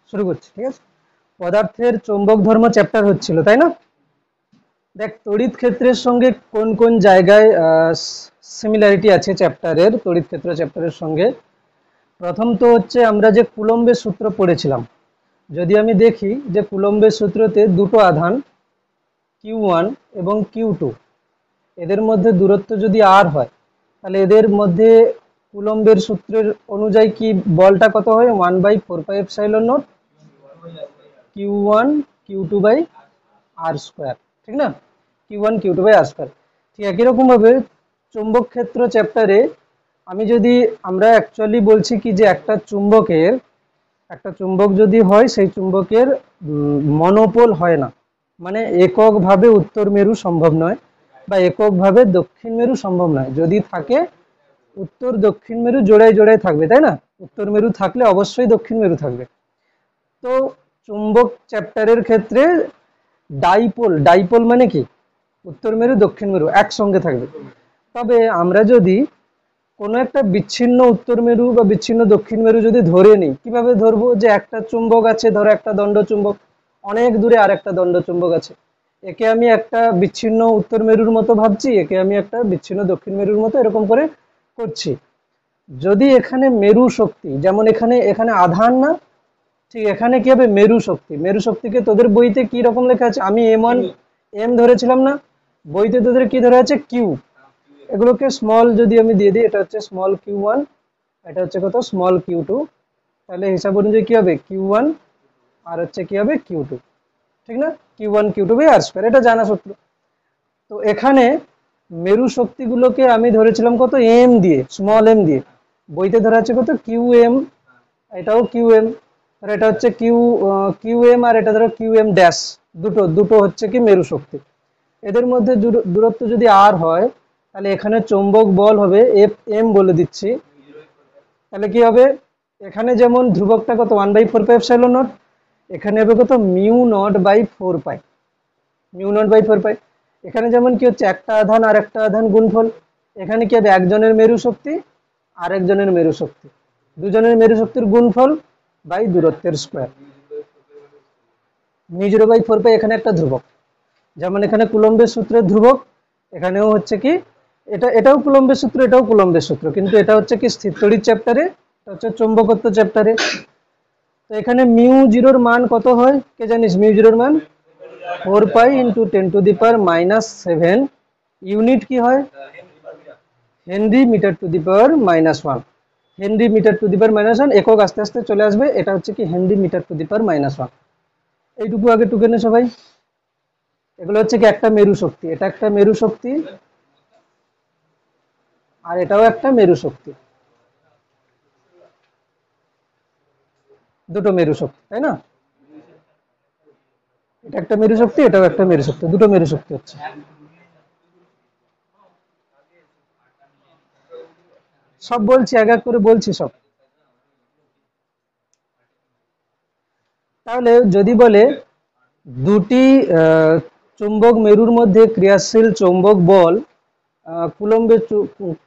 শুরু করছি, ঠিক আছে। পদার্থের চৌম্বক ধর্ম চ্যাপ্টার হচ্ছিল, তাই না? দেখ, তড়িৎ ক্ষেত্রের সঙ্গে কোন কোন জায়গায় সিমিলারিটি আছে চ্যাপ্টারের, তড়িৎ ক্ষেত্র চ্যাপ্টারের সঙ্গে। প্রথম তো হচ্ছে আমরা যে কুলম্বের সূত্র পড়েছিলাম, যদি আমি দেখি যে কুলম্বের সূত্রতে দুটো আধান Q1 এবং Q2, এদের মধ্যে দূরত্ব যদি r হয়, তাহলে এদের মধ্যে কুলম্বের সূত্রের অনুযায়ী কি বলটা কত হয়? 1/4πε0 Q1 Q2 by R square, ঠিক না? Q1 Q2 by R square. ঠিক একই রকম ভাবে চুম্বক ক্ষেত্র চ্যাপ্টারে আমি যদি, আমরা অ্যাকচুয়ালি বলছি কি যে একটা চুম্বক যদি হয়, সেই চুম্বকের মনোপোল হয় না, মানে এককভাবে উত্তর মেরু সম্ভব নয় বা এককভাবে দক্ষিণ মেরু সম্ভব নয়। যদি থাকে, উত্তর দক্ষিণ মেরু জোড়ায় জোড়ায় থাকবে, তাই না? উত্তর মেরু থাকলে অবশ্যই দক্ষিণ মেরু থাকবে। তো চুম্বক চ্যাপ্টারের ক্ষেত্রে ডাইপোল, ডাইপোল মানে কি, উত্তর মেরু দক্ষিণ মেরু একসঙ্গে থাকবে। তবে আমরা যদি কোনো একটা বিচ্ছিন্ন উত্তর মেরু বা বিচ্ছিন্ন দক্ষিণ মেরু যদি ধরে নিই, কিভাবে ধরবো? যে একটা চুম্বক আছে, ধরো একটা দণ্ড চুম্বক, অনেক দূরে আর একটা দণ্ড চুম্বক আছে, একে আমি একটা বিচ্ছিন্ন উত্তর মেরুর মতো ভাবছি, একে আমি একটা বিচ্ছিন্ন দক্ষিণ মেরুর মতো, এরকম করে করছি। যদি এখানে মেরু শক্তি, যেমন এখানে এখানে আধান না, ঠিক এখানে কি হবে? মেরু শক্তি। মেরু শক্তিকে তোদের বইতে কি রকম লেখা আছে? আমি M1 M ধরেছিলাম না, বইতে তোদের কি ধরে আছে? Q। এগুলোকে স্মল যদি আমি দিয়ে দিই, এটা হচ্ছে স্মল Q1, এটা হচ্ছে কত? Small Q2। তাহলে হিসাব অনুযায়ী কি হবে? Q1 আর হচ্ছে কি হবে? Q2, ঠিক না? Q1 Q2 by R square, এটা জানা সূত্র। তো এখানে মেরু শক্তিগুলোকে আমি ধরেছিলাম কত? M দিয়ে, স্মল m দিয়ে। বইতে ধরা আছে কত? QM, এটাও QM, আর এটা হচ্ছে QM, আর এটা ধরো QM ড্যাশ। দুটো দুটো হচ্ছে কি মেরু শক্তি। এদের মধ্যে দূরত্ব যদি r হয়, তাহলে এখানে চৌম্বক বল হবে FM বলে দিচ্ছি। তাহলে কি হবে? এখানে যেমন ধ্রুবকটা কত? 1/4πε0, এখানে হবে কত? μ0/4π, μ0/4π। এখানে যেমন কি হচ্ছে, একটা আধান আর একটা আধান গুণফল, এখানে কি হবে? একজনের মেরু শক্তি আর একজনের মেরু শক্তি, দুজনের মেরু শক্তির গুণফল বাই দূরত্বের স্কোয়ার। μ0/4π এখানে একটা ধ্রুবক, যেমন এখানে কুলম্বের সূত্রের ধ্রুবক, এখানেও হচ্ছে কি, এটাও কুলম্বের সূত্র, এটাও কুলম্বের সূত্র, কিন্তু এটা হচ্ছে কি স্থিরতড়িৎ চ্যাপ্টারে, এটা হচ্ছে চৌম্বকত্ব চ্যাপ্টারে। তো এখানে μ0 মান কত হয়? কে জানিস μ0 মান? 4π × 10⁻⁻7 ইউনিট কি হয়? Henry metre to the power -1। Henry metre to the power -1 একক আস্তে আস্তে চলে আসবে, এটা হচ্ছে কি henry metre to the power -1। এইটুকু আগে টুকে নে সবাই। এগুলো হচ্ছে কি একটা মেরু শক্তি, এটা একটা মেরু শক্তি, আর এটাও একটা মেরু শক্তি, দুটো মেরু শক্তি, তাই না? এটা একটা মেরু শক্তি, এটাও একটা মেরু শক্তি, দুটো মেরু শক্তি হচ্ছে। সব বলছি, এক এক করে বলছি সব। তাহলে যদি বলে দুটি চুম্বক মেরুর মধ্যে ক্রিয়াশীল চৌম্বক বল, কুলম্বের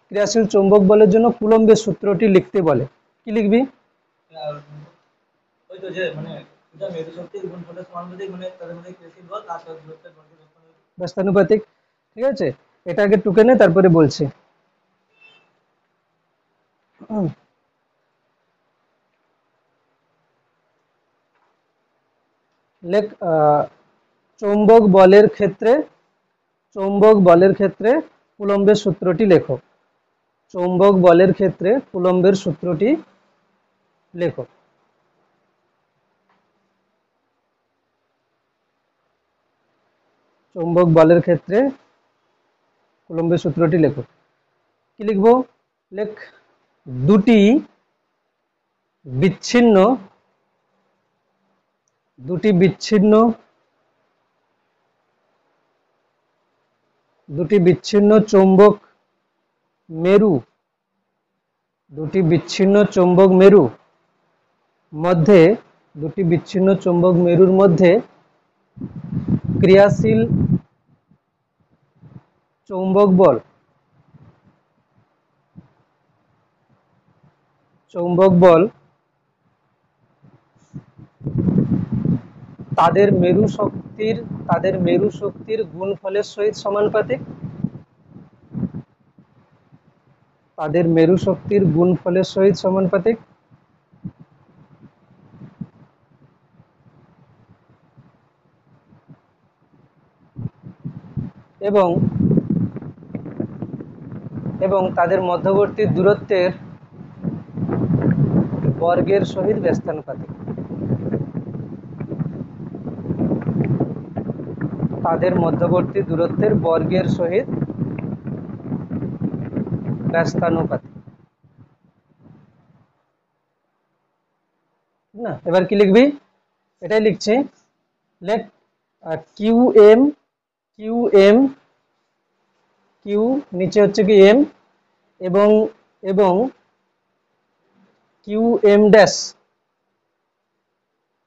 ক্রিয়াশীল চৌম্বক বলের জন্য কুলম্বের সূত্রটি লিখতে বলে, কি লিখবি? ব্যস্তানুপাতিক, ঠিক আছে। এটা আগে টুকে নে, তারপরে বলছি। লেখ, চৌম্বক বলের ক্ষেত্রে, চৌম্বক বলের ক্ষেত্রে কুলম্বের সূত্রটি লেখো। চৌম্বক বলের ক্ষেত্রে কুলম্বের সূত্রটি লেখো। চৌম্বক বলের ক্ষেত্রে কুলম্বের সূত্রটি লেখো। কি লিখবো? লেখ, দুটি বিচ্ছিন্ন, দুটি বিচ্ছিন্ন, দুটি বিচ্ছিন্ন চৌম্বক মেরু, দুটি বিচ্ছিন্ন চৌম্বক মেরু মধ্যে, দুটি বিচ্ছিন্ন চৌম্বক মেরুর মধ্যে ক্রিয়াশীল চৌম্বক বল, চৌম্বক বল তাদের মেরু শক্তির গুণফলের সহিত সমানুপাতিক। তাদের মেরু শক্তির গুণফলের সহিত সমানুপাতিক। এবং এবং তাদের মধ্যবর্তী দূরত্বের বর্গের সহিত ব্যস্তানুপাতিক। তাদের মধ্যবর্তী দূরত্বের বর্গের সহিত ব্যস্তানুপাতিক। না, এবার কি লিখবি? এটাই লিখছি, লেট কিউ এম, কিউ নিচে হচ্ছে কি এম, এবং এবং কিউ এম ড্যাশ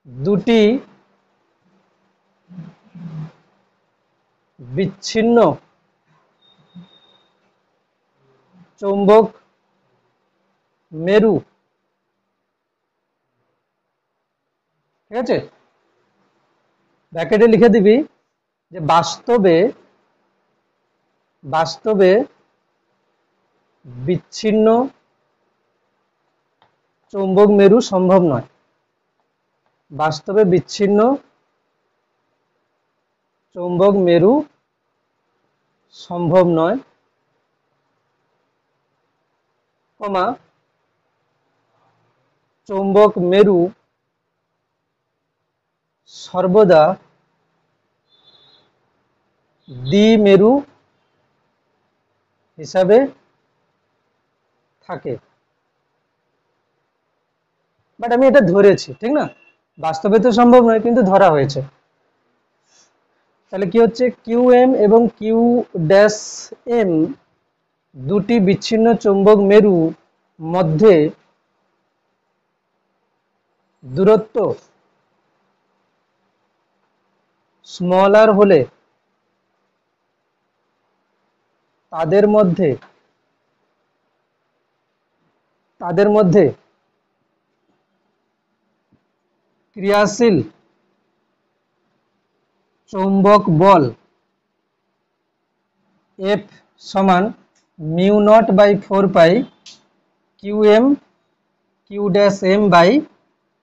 দুটি বিচ্ছিন্ন চৌম্বক মেরু, ঠিক আছে? ব্র্যাকেটে লিখে দিবি যে বাস্তবে বিচ্ছিন্ন চৌম্বক মেরু সম্ভব নয়। বাস্তবে বিচ্ছিন্ন চৌম্বক মেরু সম্ভব নয়, কমা চৌম্বক মেরু সর্বদা দ্বিমেরু হিসাবে থাকে। বাট আমি এটা ধরেছি, ঠিক না? বাস্তবে তো সম্ভব নয়, কিন্তু ধরা হয়েছে। তাহলে কি হচ্ছে, কিউ এম এবং কিউ ড্যাশ এম দুটি বিচ্ছিন্ন চৌম্বক মেরু মধ্যে দূরত্ব স্মল আর হলে তাদের মধ্যে ক্রিয়াশীল চৌম্বক বল এফ সমান mu naught by 4 pi Q M Q dash M by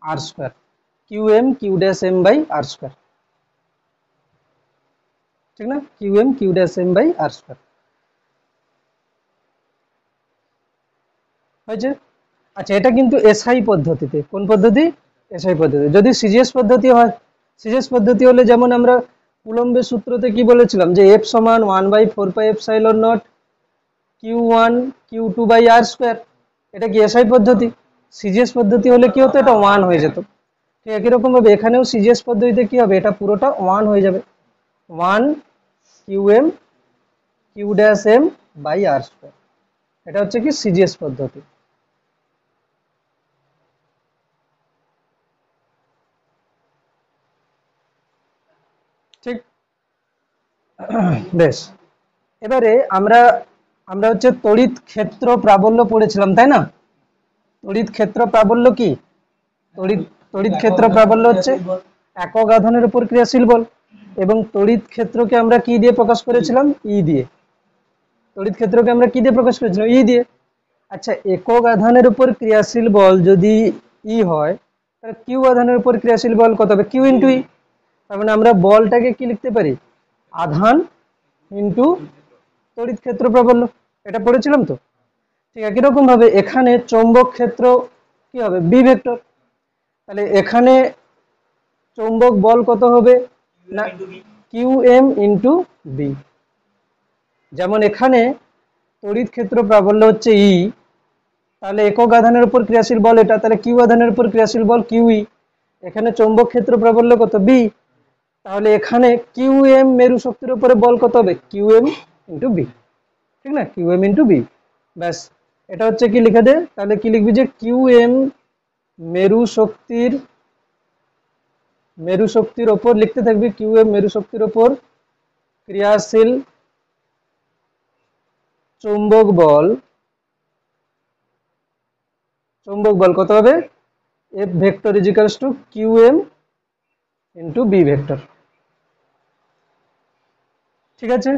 R square. Q M Q dash M by R square, ঠিক না? Q M Q dash M by R square হয়েছে। আচ্ছা, এটা কিন্তু এসআই পদ্ধতিতে। কোন পদ্ধতি? এসআই পদ্ধতি। যদি সিজিএস পদ্ধতি হয়, সিজিএস পদ্ধতি হলে যেমন আমরা কুলম্বের সূত্রতে কি বলেছিলাম, যে এফ সমান 1/4 epsilon naught Q1 Q2 by R square. এটা কি এসআই পদ্ধতি। সিজিএস পদ্ধতি হলে কি হতো, এটা 1 হয়ে যেত। ঠিক একই রকম ভাবে এখানেও সিজিএস পদ্ধতিতে কি হবে, এটা পুরোটা 1 হয়ে যাবে, 1 QM Q dash M by R square. এটা হচ্ছে কি সিজিএস পদ্ধতি। ঠিক, বেশ। এবারে আমরা হচ্ছে তড়িৎ ক্ষেত্র প্রাবল্য পড়েছিলাম, তাই না? তড়িৎ ক্ষেত্র প্রাবল্য কি? তড়িৎ ক্ষেত্র প্রাবল্য হচ্ছে একক আধানের উপর ক্রিয়াশীল বল, এবং তড়িৎ ক্ষেত্রকে আমরা কি দিয়ে প্রকাশ করেছিলাম? ই দিয়ে। তড়িৎ ক্ষেত্রকে আমরা কি দিয়ে প্রকাশ করেছিলাম? ই দিয়ে। আচ্ছা, একক আধানের উপর ক্রিয়াশীল বল যদি ই হয়, তাহলে কিউ আধানের উপর ক্রিয়াশীল বল কত হবে? কিউ ইন্টু ই। তার মানে আমরা বলটাকে কি লিখতে পারি? আধান ইন্টু তড়িৎ ক্ষেত্র প্রাবল্য। এটা পড়েছিলাম তো। ঠিক একই রকম ভাবে এখানে চৌম্বক ক্ষেত্র কি হবে? B vector. তাহলে এখানে চৌম্বক বল কত হবে? না, কিউ এম ইন্টু বি। যেমন এখানে তড়িৎ ক্ষেত্র প্রাবল্য হচ্ছে ই, তাহলে একক আধানের উপর ক্রিয়াশীল বল এটা, তাহলে কিউ আধানের উপর ক্রিয়াশীল বল কিউ ই। এখানে চৌম্বক ক্ষেত্র প্রাবল্য কত? বি। তাহলে এখানে কিউ এম মেরু শক্তির উপরে বল কত হবে? কিউ এম ইন্টু বি, ঠিক না? Q M into B. ব্যাস, এটা হচ্ছে কি লিখে দে। তাহলে কি লিখবি, যে কিউ এম মেরু শক্তির ওপর লিখতে থাকবি, কিউ এম মেরু শক্তির ওপর ক্রিয়াশীল চৌম্বক বল কত হবে? F vector is equals to Q M into B vector. ঠিক আছে,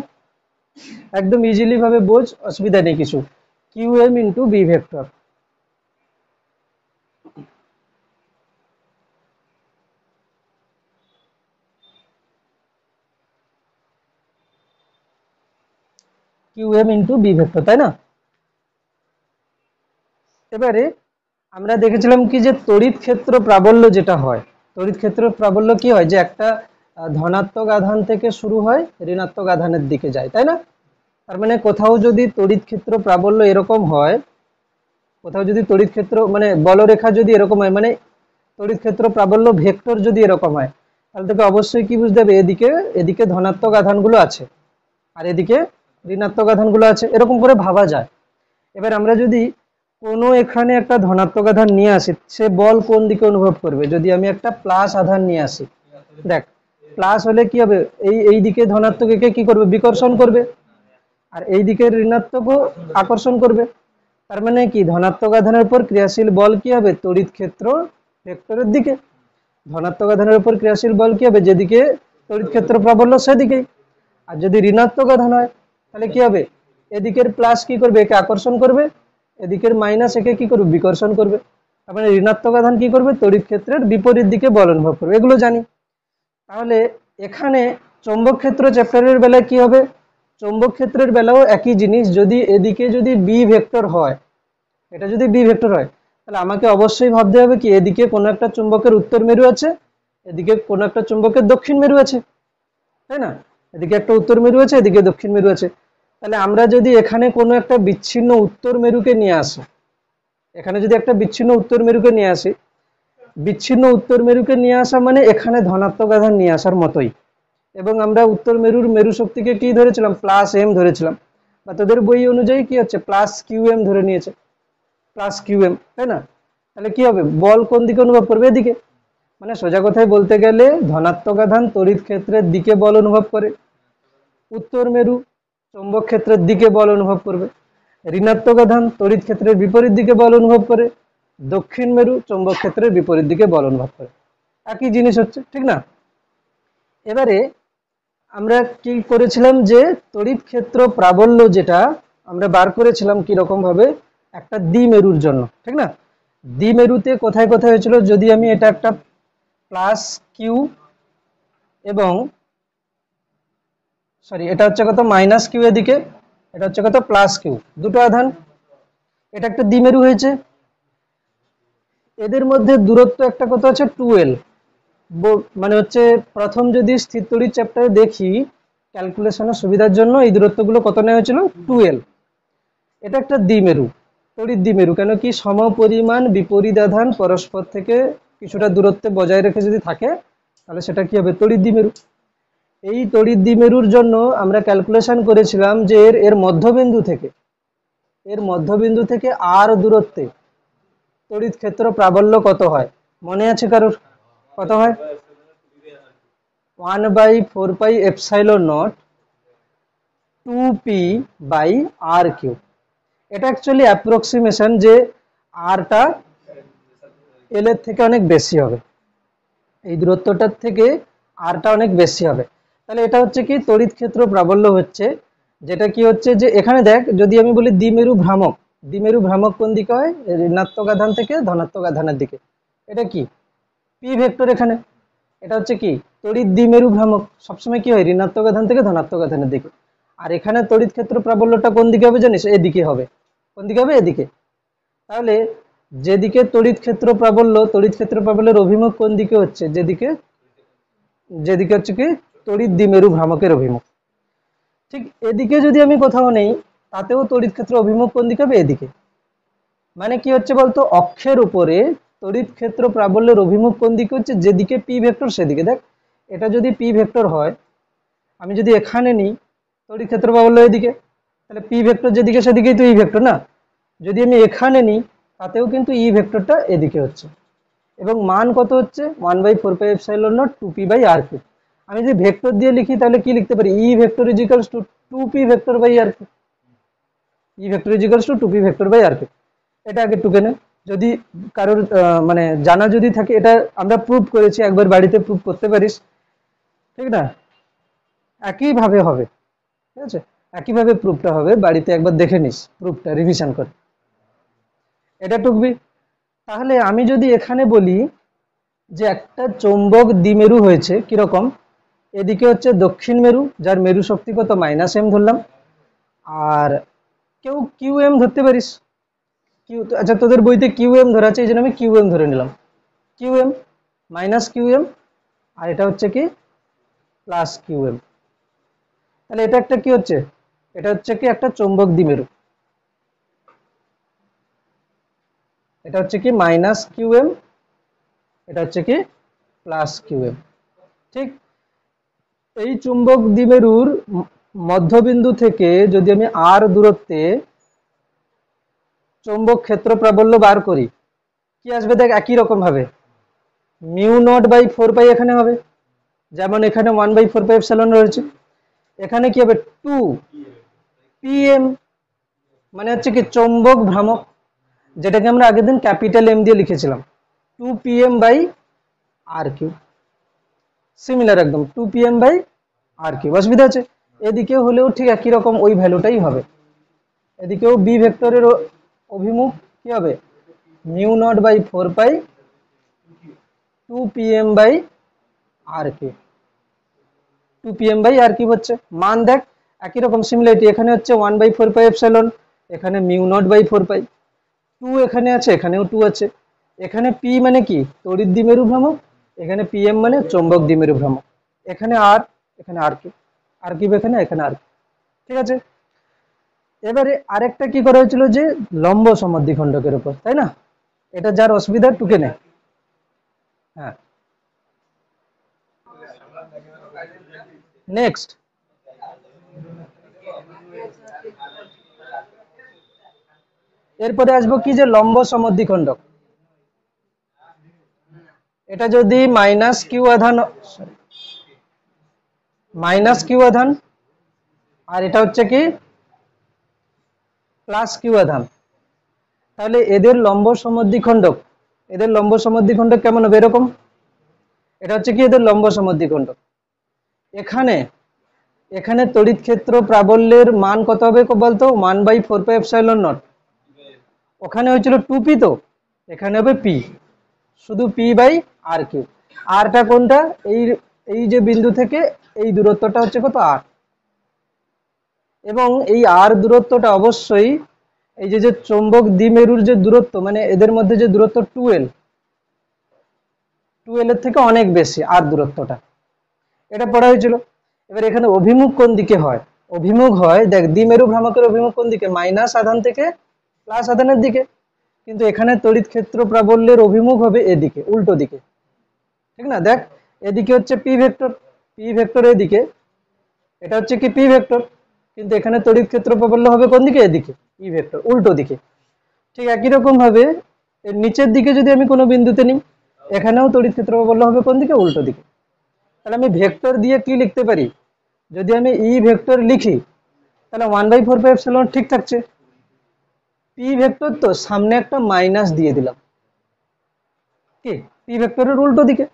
একদম ইজিলি ভাবে বোঝ, অসুবিধা নেই কিছু। Q M into B vector. Q M into B vector, তাই না? এবারে আমরা দেখেছিলাম কি যে তড়িৎ ক্ষেত্র প্রাবল্য যেটা হয়, তড়িৎ ক্ষেত্র প্রাবল্য কি হয়, যে একটা ধনাত্মক আধান থেকে শুরু হয় ঋণাত্মক আধানের দিকে যায়, তাই না? তার মানে কোথাও যদি তড়িৎ ক্ষেত্র প্রাবল্য এরকম হয়, কোথাও যদি তড়িৎ ক্ষেত্র মানে বলরেখা যদি এরকম হয়, মানে তড়িৎ ক্ষেত্র প্রাবল্য ভেক্টর যদি এরকম হয়, তাহলে তোকে অবশ্যই কি বুঝতে হবে, এদিকে এদিকে ধনাত্মক আধানগুলো আছে আর এদিকে ঋণাত্মক আধানগুলো আছে, এরকম করে ভাবা যায়। এবার আমরা যদি কোনো এখানে একটা ধনাত্মক আধান নিয়ে আসি, সে বল কোন দিকে অনুভব করবে? যদি আমি একটা প্লাস আধান নিয়ে আসি, দেখ প্লাস হলে কি হবে, এই দিকে ধনাত্মক একে কি করবে, বিকর্ষণ করবে, আর এই দিকে ঋণাত্মকও আকর্ষণ করবে। তার মানে কি ধনাত্মক আধানের উপর ক্রিয়াশীল বল কি হবে, তড়িৎ ক্ষেত্র ভেক্টরের দিকে। ধনাত্মক আধানের উপর ক্রিয়াশীল বল কি হবে, যেদিকে তড়িৎ ক্ষেত্র প্রাবল্য সেদিকেই। আর যদি ঋণাত্মক আধান হয় তাহলে কি হবে, এদিকের প্লাস কি করবে, একে আকর্ষণ করবে, এদিকের মাইনাস একে কি করবে, বিকর্ষণ করবে। তার মানে ঋণাত্মক আধান কি করবে, তড়িৎ ক্ষেত্রের বিপরীত দিকে বল অনুভব করবে, এগুলো জানি। তাহলে এখানে চৌম্বক ক্ষেত্র চ্যাপ্টারের বেলায় কি হবে, চৌম্বক ক্ষেত্রের বেলাও একই জিনিস, যদি এদিকে যদি বি ভেক্টর হয়, এটা যদি বি ভেক্টর হয়, তাহলে আমাকে অবশ্যই ভাবতে হবে কি এদিকে কোনো একটা চুম্বকের উত্তর মেরু আছে, এদিকে কোনো একটা চুম্বকের দক্ষিণ মেরু আছে, তাই না? এদিকে একটা উত্তর মেরু আছে, এদিকে দক্ষিণ মেরু আছে। তাহলে আমরা যদি এখানে কোনো একটা বিচ্ছিন্ন উত্তর মেরুকে নিয়ে আসি, এখানে যদি একটা বিচ্ছিন্ন উত্তর মেরুকে নিয়ে আসি, বিচ্ছিন্ন উত্তর মেরুকে নিয়ে আসা মানে এখানে ধনাত্মক আধান নিয়ে আসার মতোই। এবং আমরা উত্তর মেরুর মেরু শক্তিকে কি ধরেছিলাম, প্লাস এম ধরেছিলাম, বা তোদের বই অনুযায়ী কি হচ্ছে, প্লাস কিউ এম ধরে নিয়েছে, প্লাস কিউ এম, তাই না? তাহলে কি হবে, বল কোন দিকে অনুভব করবে, এদিকে। মানে সোজা কথায় বলতে গেলে ধনাত্মক আধান তড়িৎ ক্ষেত্রের দিকে বল অনুভব করে, উত্তর মেরু চৌম্বক ক্ষেত্রের দিকে বল অনুভব করবে, ঋণাত্মক আধান তড়িৎ ক্ষেত্রের বিপরীত দিকে বল অনুভব করে, দক্ষিণ মেরু চৌম্বক ক্ষেত্রের বিপরীত দিকে বল অনুভব করে। একই জিনিস হচ্ছে, ঠিক না? এবারে আমরা কি করেছিলাম, যে তড়িৎ ক্ষেত্র প্রাবল্য যেটা আমরা বার করেছিলাম কি রকম ভাবে, একটা দ্বিমেরুর জন্য, ঠিক না? দ্বিমেরুতে কোথায় কোথায় হয়েছিল, যদি আমি এটা একটা প্লাস কিউ এবং সরি এটা হচ্ছে কত মাইনাস কিউ এদিকে, এটা হচ্ছে কত প্লাস কিউ, দুটো আধান, এটা একটা দ্বিমেরু হয়েছে। এদের মধ্যে দূরত্ব একটা কত আছে, 2l। মানে হচ্ছে প্রথম যদি স্থির তড়িৎ চ্যাপ্টারে দেখি, ক্যালকুলেশনের সুবিধার জন্য এই দূরত্বগুলো কত নেওয়া হয়েছিল, 2l। এটা একটা দ্বিমেরু, তড়িৎ দ্বিমেরু, কেন কি সমপরিমাণ বিপরীত আধান পরস্পর থেকে কিছুটা দূরত্বে বজায় রেখে যদি থাকে, তাহলে সেটা কি হবে, তড়িৎ দ্বিমেরু। এই তড়িৎ দ্বিমেরুর জন্য আমরা ক্যালকুলেশন করেছিলাম যে এর মধ্যবিন্দু থেকে আর দূরত্বে তড়িৎ ক্ষেত্র প্রাবল্য কত হয়, মনে আছে কারোর? কত হয়, 1/4πε0 2p/r3। এটা অ্যাকচুয়ালি অ্যাপ্রক্সিমেশন, যে আরটা এল এর থেকে অনেক বেশি হবে, এই দূরত্বটার থেকে আরটা অনেক বেশি হবে। তাহলে এটা হচ্ছে কি তড়িৎ ক্ষেত্র প্রাবল্য হচ্ছে, যেটা কি হচ্ছে, যে এখানে দেখ যদি আমি বলি দ্বিমেরু ভ্রামক, দ্বিমেরু ভ্রামক কোন দিকে হয়, ঋণাত্মক আধান থেকে ধনাত্মক আধানের দিকে, এটা কি পি ভেক্টর এখানে। এটা হচ্ছে কি তড়িৎ দ্বিমেরু ভ্রামক, সবসময় কি হয়, ঋণাত্মক আধান থেকে ধনাত্মক আধানের দিকে। আর এখানে তড়িৎ ক্ষেত্র প্রাবল্যটা কোন দিকে হবে জানিস, এদিকে হবে। কোন দিকে হবে, এদিকে। তাহলে যেদিকে তড়িৎ ক্ষেত্র প্রাবল্যের অভিমুখ কোন দিকে হচ্ছে, যেদিকে যেদিকে হচ্ছে কি তড়িৎ দ্বিমেরু ভ্রামকের অভিমুখ। ঠিক এদিকে যদি আমি কোথাও নেই, তাতেও তড়িৎ ক্ষেত্র অভিমুখ কোন দিকে হবে, এদিকে। মানে কি হচ্ছে বলতো, অক্ষের উপরে তড়িৎ ক্ষেত্র প্রাবল্যের অভিমুখ কোন দিকে হচ্ছে, যেদিকে পি ভেক্টর সেদিকে। দেখ এটা যদি পি ভেক্টর হয়, আমি যদি এখানে নিই তড়িৎ ক্ষেত্র প্রাবল্য এদিকে, তাহলে পি ভেক্টর যেদিকে সেদিকেই তো ই ভেক্টর না। যদি আমি এখানে নিই, তাতেও কিন্তু ই ভেক্টরটা এদিকে হচ্ছে, এবং মান কত হচ্ছে, 1/4πε0 2p/r3। আমি যদি ভেক্টর দিয়ে লিখি তাহলে কি লিখতে পারি, E vector equals to 2p/r3, E vector equals to 2p/r3। এটা আগে টুকে নে, যদি কারোর মানে জানা যদি থাকে, এটা আমরা প্রুভ করেছি, একবার বাড়িতে প্রুভ করতে পারিস, ঠিক না? একইভাবে হবে, ঠিক আছে, একইভাবে প্রুফটা হবে, বাড়িতে একবার দেখে নিস, প্রুফটা রিভিশন কর, এটা টুকবি। তাহলে আমি যদি এখানে বলি যে একটা চৌম্বক দ্বিমেরু হয়েছে কিরকম, এদিকে হচ্ছে দক্ষিণ মেরু, যার মেরু শক্তি কত -m ধরলাম, আর কেউ QM ধরতে পারিস, কিউ, আচ্ছা তোদের বইতে QM ধরা আছে, এই জন্য আমি QM ধরে নিলাম, QM -QM, আর এটা হচ্ছে কি +QM। তাহলে এটা একটা কি হচ্ছে, এটা হচ্ছে কি একটা চৌম্বক দ্বিমেরু, এটা হচ্ছে কি -QM, এটা হচ্ছে কি +QM, ঠিক। এই চুম্বক দ্বিমেরুর মধ্যবিন্দু থেকে যদি আমি r দূরত্বে চৌম্বক ক্ষেত্র প্রাবল্য বার করি, কি আসবে দেখ, একই রকম ভাবে μ0/4π এখানে হবে, যেমন এখানে 1/4πε রয়েছে, এখানে কি হবে 2pm, মানে হচ্ছে কি চৌম্বক ভ্রামক, যেটাকে আমরা আগের দিন M দিয়ে লিখেছিলাম, 2pm/r3, সিমিলার একদম 2pm/r3, অসুবিধা আছে? এদিকে হলেও ঠিক একই রকম ওই ভ্যালুটাই হবে, এদিকেও বি ভেক্টরের অভিমুখ কি হবে μ0/4π 2pm/r3, 2pm/r3 হচ্ছে মান, দেখ একই রকম সিমিলারিটি, এখানে হচ্ছে 1/4πε, এখানে μ0/4π, 2 এখানে আছে, এখানেও 2 আছে, এখানে p মানে কি তড়িৎ দ্বিমেরু ভ্রামক, এখানে pm মানে চৌম্বক দ্বিমেরু ভ্রামক, এখানে r, এখানে r3 এখানে, এখানে r, ঠিক আছে। এবারে আরেকটা কি করা হয়েছিল, যে লম্ব সমদ্বিখণ্ডকের উপর, তাই না? এটা যার অসুবিধা টুকে নেয়, হ্যাঁ। নেক্সট, এরপরে আসবো কি, যে লম্ব সমদ্বিখণ্ডক, এটা যদি -q আধান, -q আধান, আর এটা হচ্ছে কি +q আধান, তাহলে এদের লম্ব সমদ্বিখণ্ডক, এদের লম্ব সমদ্বিখণ্ডক কেমন হবে, এরকম, এটা হচ্ছে কি এদের লম্ব সমদ্বিখণ্ডক। এখানে এখানে তড়িৎ ক্ষেত্র প্রাবল্যের মান কত হবে বলতো, 1/4πε0, ওখানে হয়েছিল 2p, তো এখানে হবে p, শুধু p/r3, rটা কোনটা, এই এই যে বিন্দু থেকে এই দূরত্বটা হচ্ছে কত r, এবং এই r দূরত্বটা অবশ্যই এই যে যে চৌম্বক দ্বিমেরুর যে দূরত্ব, মানে এদের মধ্যে যে দূরত্ব 2l, 2l এর থেকে অনেক বেশি r দূরত্বটা, এটা পড়া হয়েছিল। এবার এখানে অভিমুখ কোন দিকে হয়, অভিমুখ হয়, দেখ দ্বিমেরু ভ্রামকের অভিমুখ কোন দিকে, মাইনাস আধান থেকে প্লাস আধানের দিকে, কিন্তু এখানে তড়িৎ ক্ষেত্র প্রাবল্যের অভিমুখ হবে এদিকে, উল্টো দিকে, ঠিক না? দেখ এদিকে হচ্ছে p ভেক্টর, p ভেক্টর এদিকে, এটা হচ্ছে কি p ভেক্টর, কিন্তু এখানে তড়িৎ ক্ষেত্র প্রাবল্য হবে কোন দিকে, এদিকে, e ভেক্টর উল্টো দিকে। ঠিক একই রকম ভাবে এর নিচের দিকে যদি আমি কোনো বিন্দুতে নিই, এখানেও তড়িৎ ক্ষেত্র প্রাবল্য হবে কোন দিকে, উল্টো দিকে। তাহলে আমি ভেক্টর দিয়ে কি লিখতে পারি, যদি আমি ই ভেক্টর লিখি, তাহলে 1/4πε ঠিক থাকছে, পি ভেক্টর তো সামনে একটা মাইনাস দিয়ে দিলাম, কি পি ভেক্টরের উল্টো দিকে,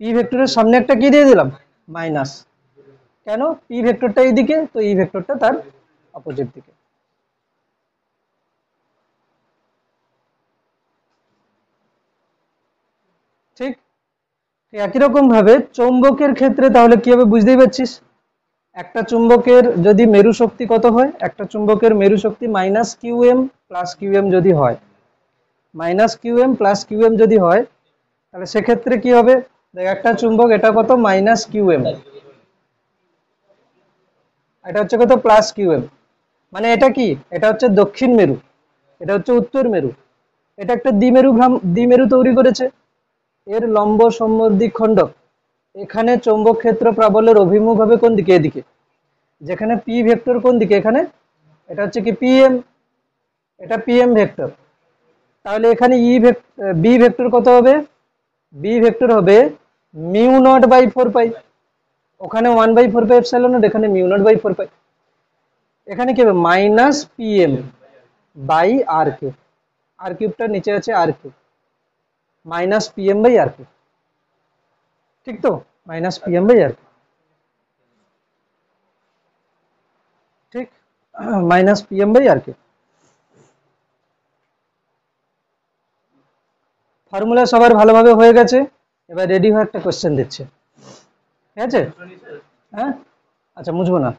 পি ভেক্টরের সামনে একটা কি দিয়ে দিলাম, মাইনাস, কেন, পি ভেক্টরটা এইদিকে, তো ই ভেক্টরটা তার অপোজিট দিকে, ঠিক। একই রকম ভাবে চৌম্বকের ক্ষেত্রে তাহলে কি হবে বুঝতেই পারছিস, একটা চুম্বকের যদি মেরু শক্তি কত হয়, একটা চুম্বকের মেরু শক্তি -qm + qm যদি হয়, -qm + qm যদি হয়, তাহলে সেক্ষেত্রে কি হবে, দেখ একটা চুম্বক এটা কত -qm, এটা হচ্ছে কত +qm, মানে এটা কি, এটা হচ্ছে দক্ষিণ মেরু, এটা হচ্ছে উত্তর মেরু, এটা একটা দ্বিমেরু তৈরি করেছে, এর লম্ব সমদ্বিখণ্ডক, এখানে চৌম্বক ক্ষেত্র প্রাবল্যের অভিমুখ হবে কোন দিকে, এদিকে, যেখানে p ভেক্টর কোন দিকে, এখানে, এটা হচ্ছে কি pm, এটা pm ভেক্টর, তাহলে এখানে b ভেক্টর কত হবে, b ভেক্টর হবে μ0/4π, ওখানে 1/4πε, এখানে μ0/4π, এখানে কি হবে -pm/r3, আর কিউবটার নিচে আছে R cube, minus PM by R cube, ঠিক তো, minus PM by R cube, ঠিক, minus PM by R cube. Formula সবার ভালোভাবে হয়ে গেছে, এবার রেডি হয়ে একটা কোশ্চেন দিচ্ছে, ঠিক আছে? হ্যাঁ, আচ্ছা মুছবো না।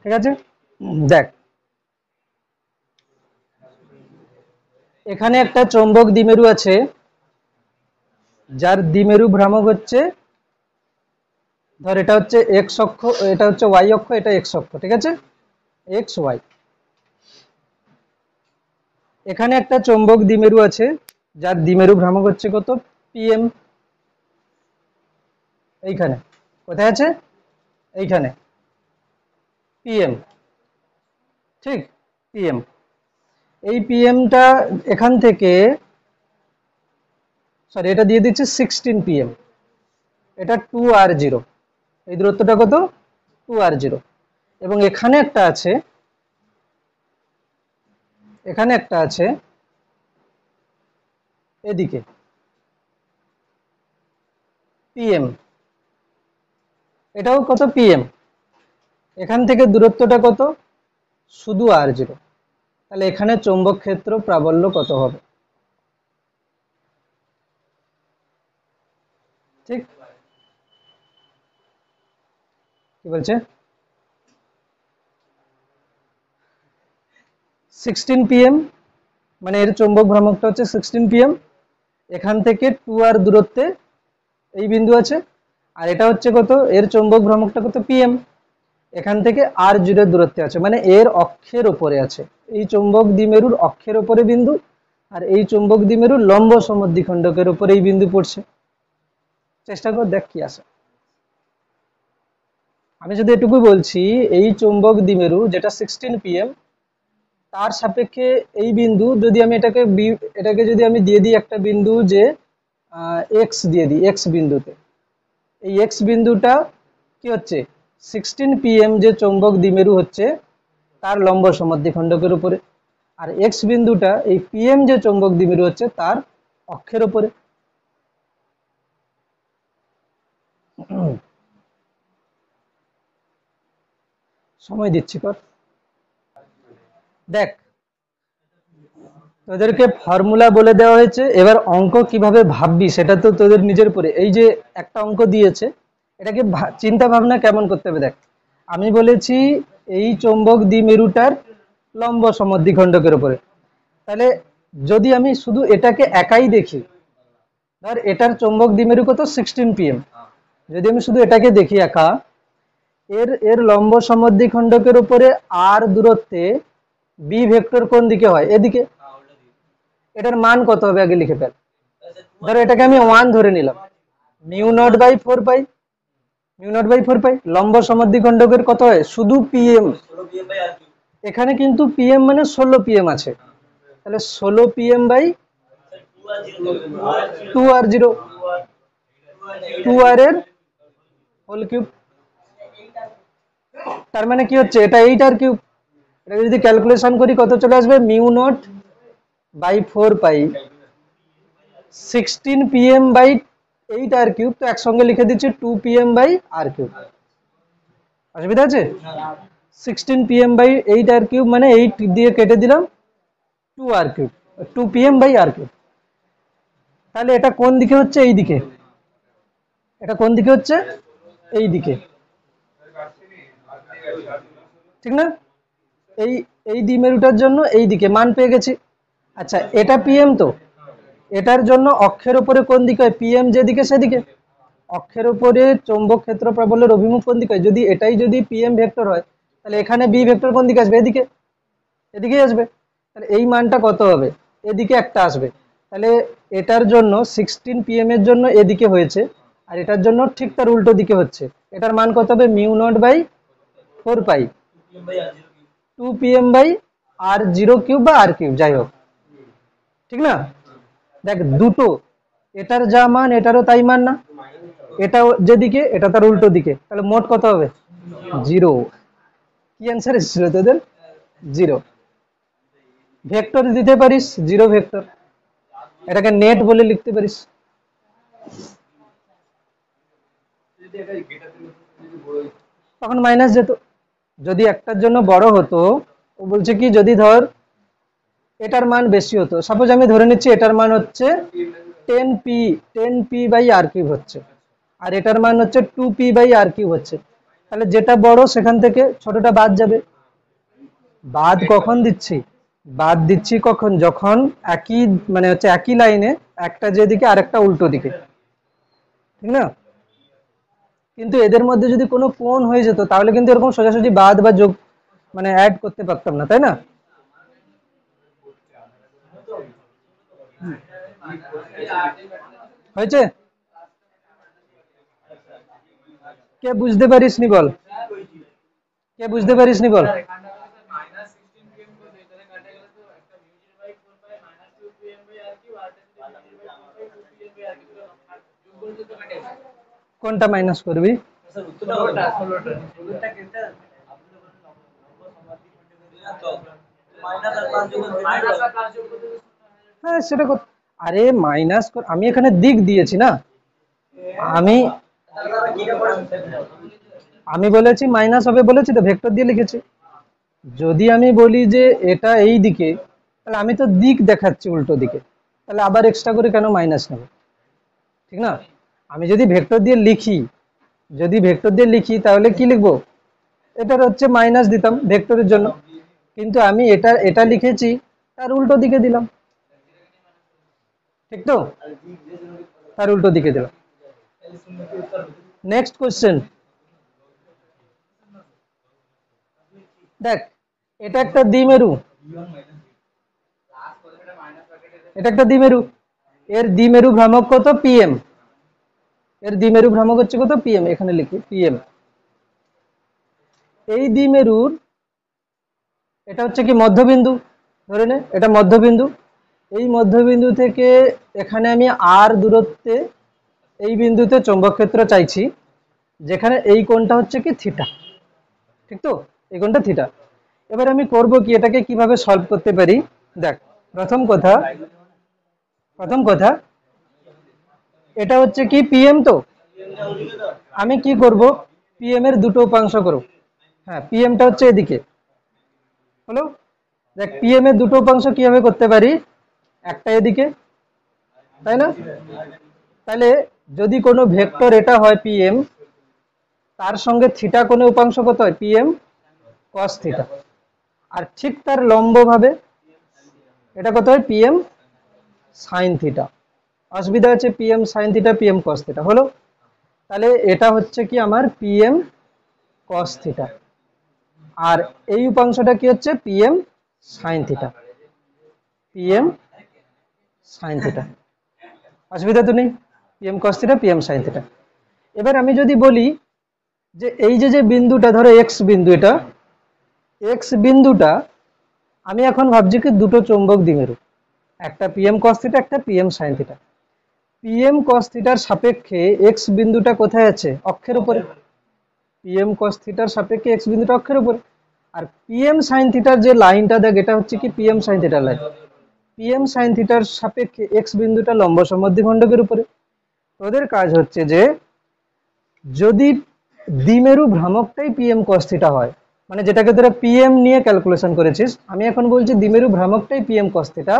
ঠিক আছে, দেখ এখানে একটা চৌম্বক দ্বিমেরু আছে যার দ্বিমেরু ভ্রামক হচ্ছে, ধর এটা হচ্ছে এক্স অক্ষ, এটা হচ্ছে ওয়াই অক্ষ, এটা এক্স অক্ষ, ঠিক আছে, এক্স ওয়াই। এখানে একটা চৌম্বক দ্বিমেরু আছে যার দ্বিমেরু ভ্রামক হচ্ছে কত, পিএম। এইখানে কোথায় আছে, এইখানে পিএম, ঠিক, পিএম। এই পিএমটা এখান থেকে, সরি এটা দিয়ে দিচ্ছে 16 পিএম, এটা 2r0, এই দূরত্বটা কত, 2r0। এবং এখানে একটা আছে, এখানে একটা আছে এদিকে পিএম, এটাও কত, পিএম। এখান থেকে দূরত্বটা কত, শুধু r0। তাহলে এখানে চৌম্বক ক্ষেত্র প্রাবল্য কত হবে, ঠিক, কি বলছে, 16 পিএম, মানে এর চৌম্বক ভ্রামকটা হচ্ছে 16 পিএম। এখান থেকে 2r দূরত্বে এই বিন্দু আছে, আর এটা হচ্ছে কত, এর চৌম্বক ভ্রামকটা কত, পিএম। এখান থেকে r0 দূরত্বে আছে, মানে এর অক্ষের উপরে আছে, এই চৌম্বক দ্বিমেরুর অক্ষের উপরে বিন্দু, আর এই চৌম্বক দ্বিমেরুর লম্ব সমদ্বিখণ্ডকের উপরে এই বিন্দু পড়ছে। চেষ্টা কর দেখ কি আসে। আমি যদি এটুকু বলছি, এই চৌম্বক দ্বিমেরু যেটা 16 পিএম, তার সাপেক্ষে এই বিন্দু যদি আমি এটাকে যদি আমি দিয়ে দিই একটা বিন্দু যে এক্স দিয়ে দিই, এক্স বিন্দুতে, এই এক্স বিন্দুটা কি হচ্ছে, 16 পিএম যে চৌম্বক দ্বিমেরু হচ্ছে তার লম্ব সমদ্বিখণ্ডকের উপরে, আর এক্স বিন্দুটা এই পিএম যে চৌম্বক দ্বিমেরু হচ্ছে তার অক্ষের উপরে। সময় দিচ্ছি কর, দেখ তোদেরকে ফর্মুলা বলে দেওয়া হয়েছে, এবার অঙ্ক কিভাবে ভাববি সেটা তো তোদের নিজের উপরে। এই যে একটা অঙ্ক দিয়েছে, এটাকে চিন্তা ভাবনা কেমন করতে হবে দেখ। আমি বলেছি এই চৌম্বক দ্বিমেরুটার লম্ব সমদ্বিখণ্ডকের উপরে, তাহলে যদি আমি শুধু এটাকে একাই দেখি, ধর এটার চৌম্বক দ্বিমেরু কত, 16 পিএম, যদি আমি শুধু এটাকে দেখি একা, এর এর লম্ব সমদ্বিখণ্ডকের উপরে আর দূরত্বে বি ভেক্টর কোন দিকে হয়, এদিকে। এটার মান কত হবে আগে লিখে ফেল, ধরো এটাকে আমি 1 ধরে নিলাম, mu naught by 4 pi, mu naught by 4 pi. লম্ব সমদ্বিখণ্ডকের কত হয়, শুধু পিএম, এখানে কিন্তু পিএম মানে 16 পিএম আছে, তাহলে 16 পিএম বাই 2r0, 2r এর হোল কিউব। তার মানে কি হচ্ছে, এটা 8r কিউব। এটা যদি ক্যালকুলেশন করি কত চলে আসবে, mu naught by 4 pi 16 PM by 8r cube, তো একসঙ্গে লিখে দিচ্ছি 2 পিএম বাই r কিউব। অসুবিধা আছে, 16 পিএম বাই 8r কিউব মানে 8 দিয়ে কেটে দিলাম 2r cube, 2 PM by r cube. তাহলে এটা কোন দিকে হচ্ছে, এই দিকে, এটা কোন দিকে হচ্ছে, এই দিকে, ঠিক না, এই এই দ্বিমেরুটার জন্য এই দিকে মান পেয়ে গেছি। আচ্ছা এটা পিএম, তো এটার জন্য অক্ষের উপরে কোন দিকে হয়, পিএম যেদিকে সেদিকে। অক্ষের উপরে চৌম্বক ক্ষেত্র প্রাবল্যের অভিমুখ কোন দিকে হয়, যদি এটাই যদি পিএম ভেক্টর হয়, তাহলে এখানে বি ভেক্টর কোন দিকে আসবে, এদিকে, এদিকেই আসবে। তাহলে এই মানটা কত হবে, এদিকে একটা আসবে। তাহলে এটার জন্য 16 pm এর জন্য এদিকে হয়েছে, আর এটার জন্য ঠিক তার উল্টো দিকে হচ্ছে। এটার মান কত হবে? μ0/4 পাই 2 pm বাই r0³ বা r3, যাই হোক, ঠিক না? দেখ দুটো, এটার যা মান এটারও তাই মান না, এটা যেদিকে এটা তার উল্টো দিকে, তাহলে মোট কত হবে? 0। কি অ্যান্সার এসেছিল তোদের? 0। ভেক্টর দিতে পারিস, 0 ভেক্টর, এটাকে নেট বলে লিখতে পারিস। তখন মাইনাস যেত। যদি একটার জন্য বড় হতো, ও বলছে কি যদি ধর এটার মান বেশি হতো, সাপোজ আমি ধরে নিচ্ছি এটার মান হচ্ছে 10p/r³ হচ্ছে, আর এটার মান হচ্ছে 2p/r³ হচ্ছে, তাহলে যেটা বড় সেখান থেকে ছোটটা বাদ যাবে। বাদ কখন দিচ্ছি? বাদ দিচ্ছি কখন? যখন একই মানে হচ্ছে একই লাইনে একটা যেদিকে আর একটা উল্টো দিকে, ঠিক না? কিন্তু এদের মধ্যে যদি কোনো কোণ হয়ে যেত তাহলে কিন্তু এরকম সোজাসুজি বাদ বা যোগ মানে অ্যাড করতে পারতাম না, তাই না? হয়েছে? কে বুঝতে পারিসনি বল, কে বুঝতে পারিসনি বল। কোনটা মাইনাস করবি? হ্যাঁ সেটা আরে মাইনাস আমি এখানে দিক দিয়েছি না, আমি আমি বলেছি মাইনাস হবে বলেছি তো, ভেক্টর দিয়ে লিখেছি। যদি আমি বলি যে এটা এই দিকে, তাহলে আমি তো দিক দেখাচ্ছি উল্টো দিকে, তাহলে আবার এক্সট্রা করে কেন মাইনাস নেব, ঠিক না? আমি যদি ভেক্টর দিয়ে লিখি, যদি ভেক্টর দিয়ে লিখি তাহলে কি লিখবো? এটার হচ্ছে মাইনাস দিতাম ভেক্টরের জন্য, কিন্তু আমি এটা এটা লিখেছি তার উল্টো দিকে দিলাম, ঠিক তো? তার উল্টো দিকে দিলাম। নেক্সট কোশ্চেন দেখ, এটা একটা দ্বিমেরু, এটা একটা দ্বিমেরু, এর দ্বিমেরু ভ্রামক কত? pm, এর দ্বিমেরু ভ্রামক হচ্ছে কত? pm, এখানে লিখি pm। এই দ্বিমেরুর এটা হচ্ছে কি মধ্যবিন্দু, ধরে নে এটা মধ্যবিন্দু, এই মধ্যবিন্দু থেকে এখানে আমি r দূরত্বে এই বিন্দুতে চৌম্বক ক্ষেত্র চাইছি, যেখানে এই কোণটা হচ্ছে কি থিটা, ঠিক তো? এই কোণটা থিটা। এবার আমি করব কি, এটাকে কিভাবে সলভ করতে পারি? দেখ, প্রথম কথা, প্রথম কথা এটা হচ্ছে কি pm, তো আমি কি করব, pm এর দুটো উপাংশ করব। হ্যাঁ pmটা হচ্ছে এদিকে, হলো? দেখ pm এর দুটো উপাংশ কিভাবে করতে পারি, একটা এদিকে, তাই না? তাহলে যদি কোনো ভেক্টর এটা হয় pm, তার সঙ্গে থিটা কোণে উপাংশ কত হয়? pm cos theta. আর ঠিক তার লম্ব ভাবে এটা কত হয়? pm sin theta. অসুবিধা হচ্ছে pm sin theta pm cos theta, হলো? তাহলে এটা হচ্ছে কি আমার pm cos থিটা, আর এই উপাংশটা কি হচ্ছে? pm sin theta, pm sin theta. অসুবিধা তো নেই, pm cos theta pm sin theta. এবার আমি যদি বলি যে এই যে যে বিন্দুটা ধরো x বিন্দু, এটা x বিন্দুটা আমি এখন ভাবছি কি দুটো চৌম্বক দ্বিমেরু, একটা pm cos থিটা একটা pm sin theta. pm cos থিটার সাপেক্ষে x বিন্দুটা কোথায় আছে? অক্ষের উপরে। pm cos থিটার সাপেক্ষে x বিন্দুটা অক্ষের উপরে, আর pm sin থিটার যে লাইনটা দেখ এটা হচ্ছে কি pm sin থিটার লাইন, pm sin থিটার সাপেক্ষে x বিন্দুটা লম্ব সমদ্বিখণ্ডকের উপরে। তোদের কাজ হচ্ছে যে যদি দ্বিমেরু ভ্রামকটাই pm cos থিটা হয়, মানে যেটাকে তোরা pm নিয়ে ক্যালকুলেশন করেছিস, আমি এখন বলছি দ্বিমেরু ভ্রামকটাই pm cos থিটা,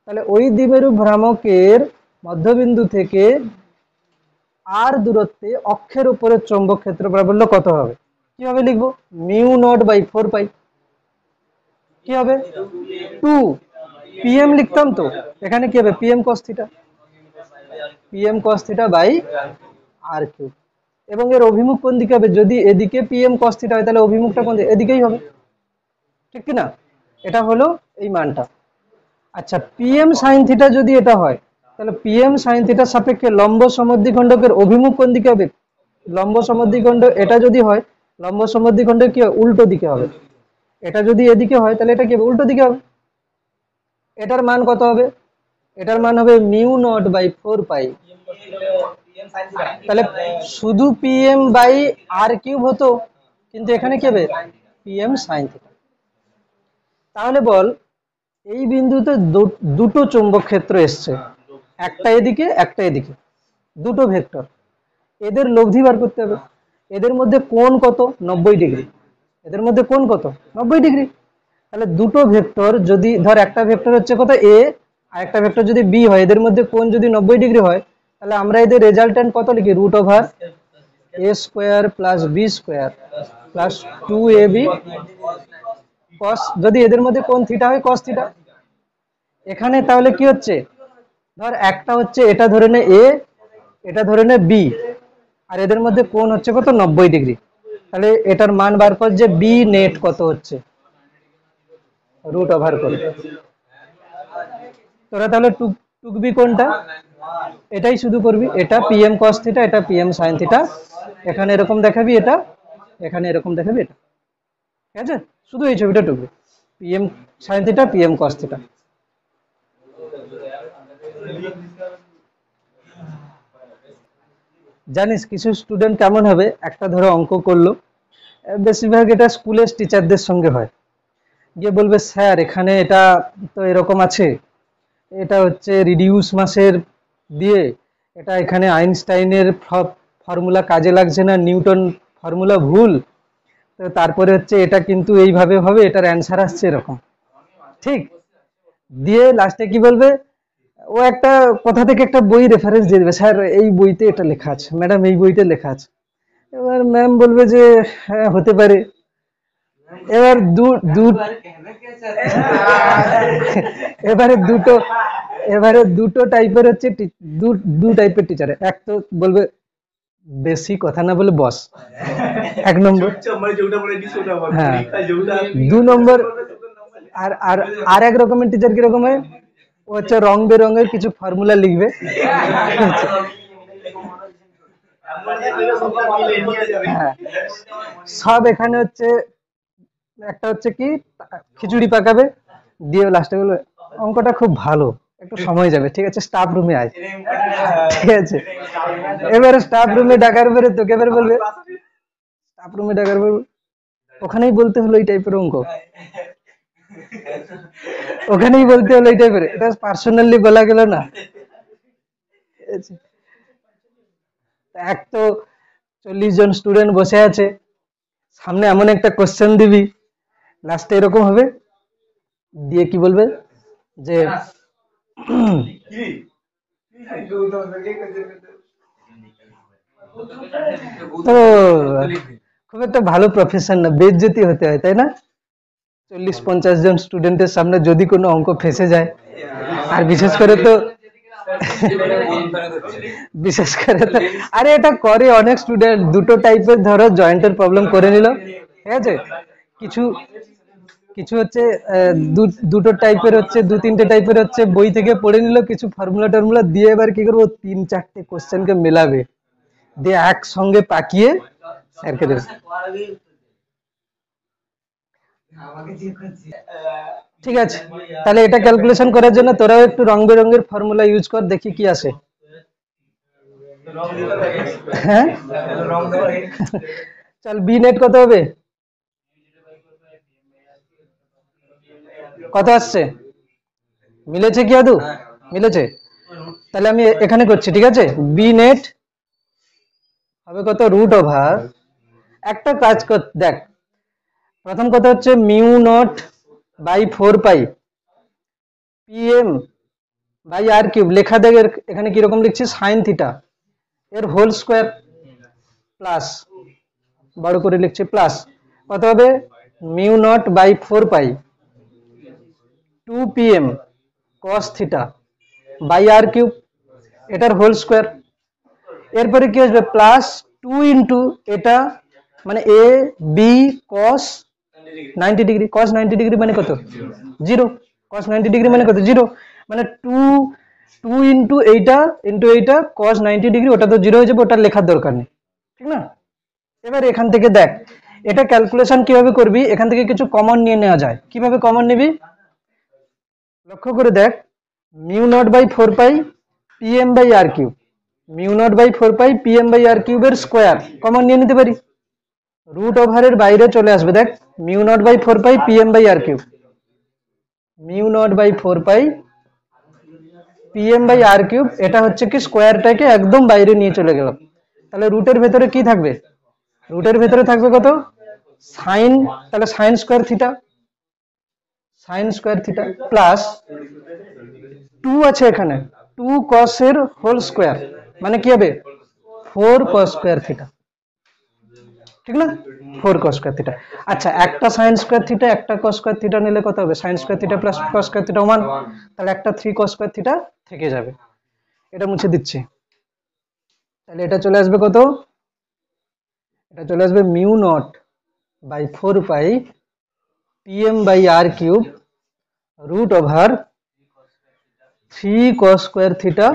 তাহলে ওই দ্বিমেরু ভ্রামকের মধ্যবিন্দু থেকে r দূরত্বে অক্ষের উপরে চৌম্বক ক্ষেত্র প্রাবল্য কত হবে? কিভাবে লিখবো? μ0/4 পাই, কি হবে? 2 pm লিখতাম তো, এখানে কি হবে? pm cos theta, pm cos theta by r3। এবং এর অভিমুখ কোন দিকে হবে? যদি এদিকে pm cos থিটা হয় তাহলে অভিমুখটা কোন দিকে? এদিকেই হবে, ঠিক কি না? এটা হলো এই মানটা। আচ্ছা, পিএম সাইন থিটা যদি এটা হয়, তাহলে পিএম সাইন থিটার সাপেক্ষে লম্ব সমদ্বিখণ্ডকের অভিমুখ কোন দিকে হবে? লম্ব সমদ্বিখণ্ড এটা যদি হয়, লম্ব সমদ্বিখণ্ড কি হয়? উল্টো দিকে হবে। এটা যদি এদিকে হয় তাহলে এটা কি হবে? উল্টো দিকে হবে। এটার মান কত হবে? এটার মান হবে মিউ নট বাই 4 পাই। তাহলে শুধু পিএম বাই আর কিউব হতো, কিন্তু এখানে কি হবে? PM sine theta. তাহলে বল, এই বিন্দুতে দুটো চৌম্বক ক্ষেত্র এসছে, একটা এদিকে একটা এদিকে, দুটো ভেক্টর। এদের লব্ধি বার করতে হবে। এদের মধ্যে কোণ কত? 90 ডিগ্রি। এদের মধ্যে কোণ কত? 90 ডিগ্রি। তাহলে দুটো ভেক্টর যদি ধর, একটা ভেক্টর হচ্ছে কত এ, আর একটা ভেক্টর যদি বি হয়, এদের মধ্যে কোণ যদি 90 ডিগ্রি হয়, তাহলে আমরা এদের রেজাল্টেন্ট কত লিখি? √a square plus B square plus 2ab cos, যদি এদের মধ্যে কোণ থিটা হয় কস থিটা। এখানে তাহলে কি হচ্ছে? ধর একটা হচ্ছে এটা ধরে নে এ, এটা ধরে নে বি, আর এদের মধ্যে কোণ হচ্ছে কত? 90 ডিগ্রি। তাহলে এটার মান বার কর যে বি নেট কত হচ্ছে, √, করে। তোরা তাহলে টুকবি কোনটা? এটাই শুধু করবি। এটা পিএম কস থিটা, এটা পিএম সাইন থিটা। এখানে এরকম দেখাবি, এটা এখানে এরকম দেখাবি, এটা ঠিক আছে। শুধু এই ছবিটা টুকবি, PM sine theta, PM cos theta. জানিস কিছু স্টুডেন্ট কেমন হবে? একটা ধরো অঙ্ক করলো, বেশিরভাগ এটা স্কুলের টিচারদের সঙ্গে হয়, গিয়ে বলবে স্যার এখানে এটা তো এরকম আছে, এটা হচ্ছে রিডিউস মাসের দিয়ে, এটা এখানে আইনস্টাইনের ফর্মুলা কাজে লাগছে না, নিউটন ফর্মুলা ভুল, তো তারপরে হচ্ছে এটা কিন্তু এইভাবে হবে, এটার অ্যান্সার আসছে এরকম, ঠিক। দিয়ে লাস্টে কি বলবে? ও একটা কোথা থেকে একটা বই রেফারেন্স দিয়ে দেবে, স্যার এই বইতে এটা লেখা আছে, ম্যাডাম এই বইতে লেখা আছে। এবার ম্যাম বলবে যে হ্যাঁ হতে পারে। এবার এবারে দুটো এবারে দুটো টাইপের হচ্ছে দু টাইপের টিচার। এক তো বলবে বেশি কথা না বলে বস, 1 নম্বর। হ্যাঁ, 2 নম্বর। আর আর আর এক রকমের টিচার কিরকম হয়? ও হচ্ছে রং বেরঙের কিছু ফর্মুলা লিখবে, হ্যাঁ, সব এখানে হচ্ছে একটা হচ্ছে কি খিচুড়ি পাকাবে, দিয়ে লাস্টে বলবে অঙ্কটা খুব ভালো, একটু সময় যাবে, ঠিক আছে স্টাফ রুমে আয়, ঠিক আছে। এবারে স্টাফ রুমে ডাকার পরে তোকে এবার বলবে, স্টাফ রুমে ডাকার পরে ওখানেই বলতে হলো এই টাইপের অঙ্ক, ওখানেই বলতে হলো এই টাইপের, এটা পার্সোনালি বলা গেল না। এক তো 40 জন স্টুডেন্ট বসে আছে, সামনে এমন একটা কোশ্চেন দিবি, লাস্টে এরকম হবে, দিয়ে কি বলবে যে তো খুব একটা ভালো প্রফেশন না, বেইজ্জতি হতে হয়, তাই না? 40-50 জন স্টুডেন্টের সামনে যদি কোনো অঙ্ক ফেসে যায়, আর বিশেষ করে তো আরে এটা করে অনেক স্টুডেন্ট, দুটো টাইপের ধরো জয়েন্টের প্রবলেম করে নিল, ঠিক আছে। কিছু কিছু হচ্ছে দুটো টাইপের হচ্ছে, 2-3টে টাইপের হচ্ছে বই থেকে পড়ে নিল কিছু ফর্মুলা টর্মুলা দিয়ে, এবার কি করবো 3-4টে কোশ্চেনকে মেলাবে, দিয়ে একসঙ্গে পাকিয়ে স্যারকে দেবে। ঠিক আছে, তাহলে এটা ক্যালকুলেশন করার জন্য তোরাও একটু রং বেরঙের ফর্মুলা ইউজ কর, দেখি কি আসে। হ্যাঁ, চল বি নেট কত হবে? কত আসছে? মিলেছে কি আদু? মিলেছে? তাহলে আমি এখানে করছি, ঠিক আছে। বি নেট হবে কত? √, একটা কাজ কর দেখ, প্রথম কথা হচ্ছে mu naught by 4 pi PM by R cube, লেখা দেখ এখানে কিরকম লিখছি, সাইন থিটা এর হোল স্কোয়ার প্লাস, বড় করে লিখছি প্লাস, কত হবে? Mu naught by 4 pi 2 PM cos theta by R cube, এটার হোল স্কোয়ার। এরপরে কি আসবে? প্লাস 2 ইন্টু এটা, মানে A B cos 90 degree, cos 90 degree মানে কত? 0। cos 90 ডিগ্রি মানে কত 0, মানে 2 ইন্টু এইটা cos 90 ডিগ্রি, ওটা তো 0 হয়ে যাবে, ওটা লেখার দরকার নেই, ঠিক না। এবার এখান থেকে দেখ এটা ক্যালকুলেশন কিভাবে করবি, এখান থেকে কিছু কমন নিয়ে নেওয়া যায়। কিভাবে কমন নিবি লক্ষ্য করে দেখ, mu naught by 4 pi PM by R cube, mu naught by 4 pi PM by R কিউবের স্কোয়ার কমন নিয়ে নিতে পারি, রুট ওভারের বাইরে চলে আসবে। দেখ mu naught by 4 pi PM by R cube, mu naught by 4 pi PM by R cube, এটা হচ্ছে কি স্কোয়ারটাকে একদম বাইরে নিয়ে চলে গেল। তাহলে রুটের ভেতরে কি থাকবে, রুটের ভেতরে থাকবে কত সাইন, তাহলে sine square theta, sine square theta plus 2 আছে এখানে 2 cos এর হোল স্কোয়ার, মানে কি হবে 4 cos স্কোয়ার থিটা, ঠিক না 4 cos স্কোয়ার থিটা। আচ্ছা একটা সাইন স্কোয়ার থিটা একটা cos স্কোয়ার থিটা নিলে কত হবে, sine square theta plus cos square theta 1, তাহলে একটা 3 cos স্কোয়ার থিটা থেকে যাবে, এটা মুছে দিচ্ছি। তাহলে এটা চলে আসবে কত, এটা চলে আসবে mu naught by 4 pi PM by R cube root over 3 cos square theta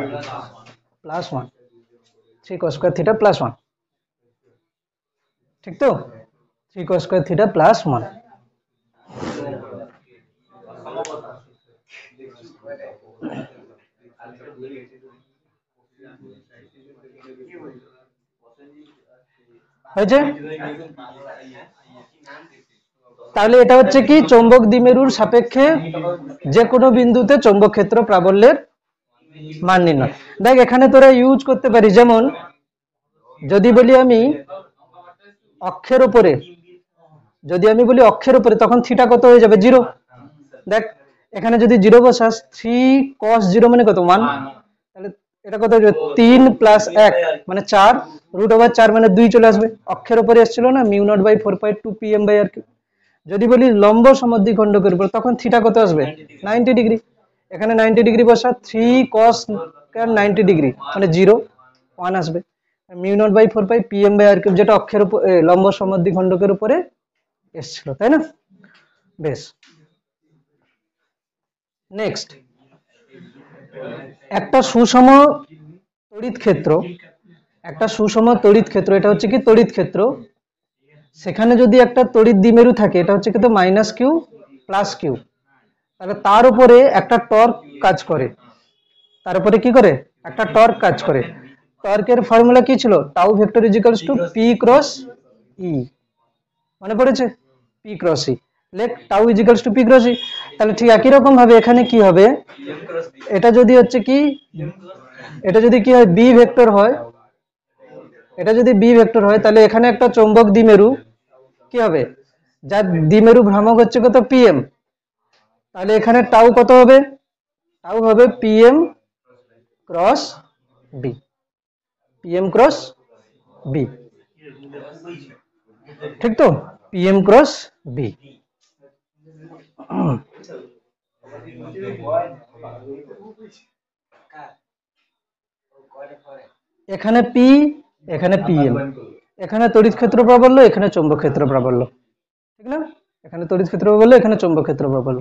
plus 1, 3 cos square theta plus 1, ঠিক তো 3 cos স্কোয়ার থিটা প্লাস 1। হয়েছে, তাহলে এটা হচ্ছে কি চৌম্বক দ্বিমেরুর সাপেক্ষে যে কোনো বিন্দুতে চৌম্বক ক্ষেত্র প্রাবল্যের মান নির্ণয়। দেখ এখানে তোরা ইউজ করতে পারিস, যেমন যদি বলি আমি অক্ষের উপরে, যদি আমি বলি অক্ষের উপরে তখন থিটা কত হয়ে যাবে 0, দেখ এখানে যদি 0 বসাস 3 cos 0 মানে কত 1, তাহলে এটা কত হয়ে যাবে 3 প্লাস 1 মানে 4, রুট ওভার 4 মানে 2 চলে আসবে, অক্ষের উপরে এসেছিল না mu naught by 4 pi 2 PM by R cube. যদি বলি লম্ব সমদ্বিখণ্ডকের উপর তখন থিটা কত আসবে 90 ডিগ্রি, এখানে 90 ডিগ্রি বসা 3 cos 90 ডিগ্রি মানে 0 1 আসবে, mu naught by 4 pi PM by R cube, যেটা অক্ষের উপর লম্ব সমদ্বিখণ্ডকের উপরে এসেছিল, তাই না। বেশ, নেক্সট একটা সুষম তড়িৎ ক্ষেত্র, একটা সুষম তড়িৎ ক্ষেত্র, এটা হচ্ছে কি তড়িৎ ক্ষেত্র, সেখানে যদি একটা তড়িৎ দ্বিমেরু থাকে, এটা হচ্ছে কিন্তু মাইনাস কিউ প্লাস কিউ, তাহলে তার উপরে একটা টর্ক কাজ করে, তার উপরে কি করে একটা টর্ক কাজ করে। টর্কের ফর্মুলা কি ছিল, tau vector equals to P cross E, মনে পড়েছে পি ক্রস ই, লেখ tau equals to P cross E. তাহলে ঠিক একই রকম ভাবে এখানে কি হবে, এটা যদি হচ্ছে কি, এটা যদি কি হয় বি ভেক্টর হয়, এটা যদি বি ভেক্টর হয় তাহলে এখানে একটা চৌম্বক দ্বিমেরু কি হবে, যার দ্বিমেরু ভ্রামক হচ্ছে কত পিএম, তাহলে এখানে টাউ কত হবে, টাউ হবে PM cross B, PM cross B, ঠিক তো পিএম ক্রস বি। এখানে পি এখানে পিএম, এখানে তড়িৎ ক্ষেত্র প্রাবল্য এখানে চৌম্বক ক্ষেত্র প্রাবল্য, ঠিক না, এখানে তড়িৎ ক্ষেত্র প্রাবল্য এখানে চৌম্বক ক্ষেত্র প্রাবল্য।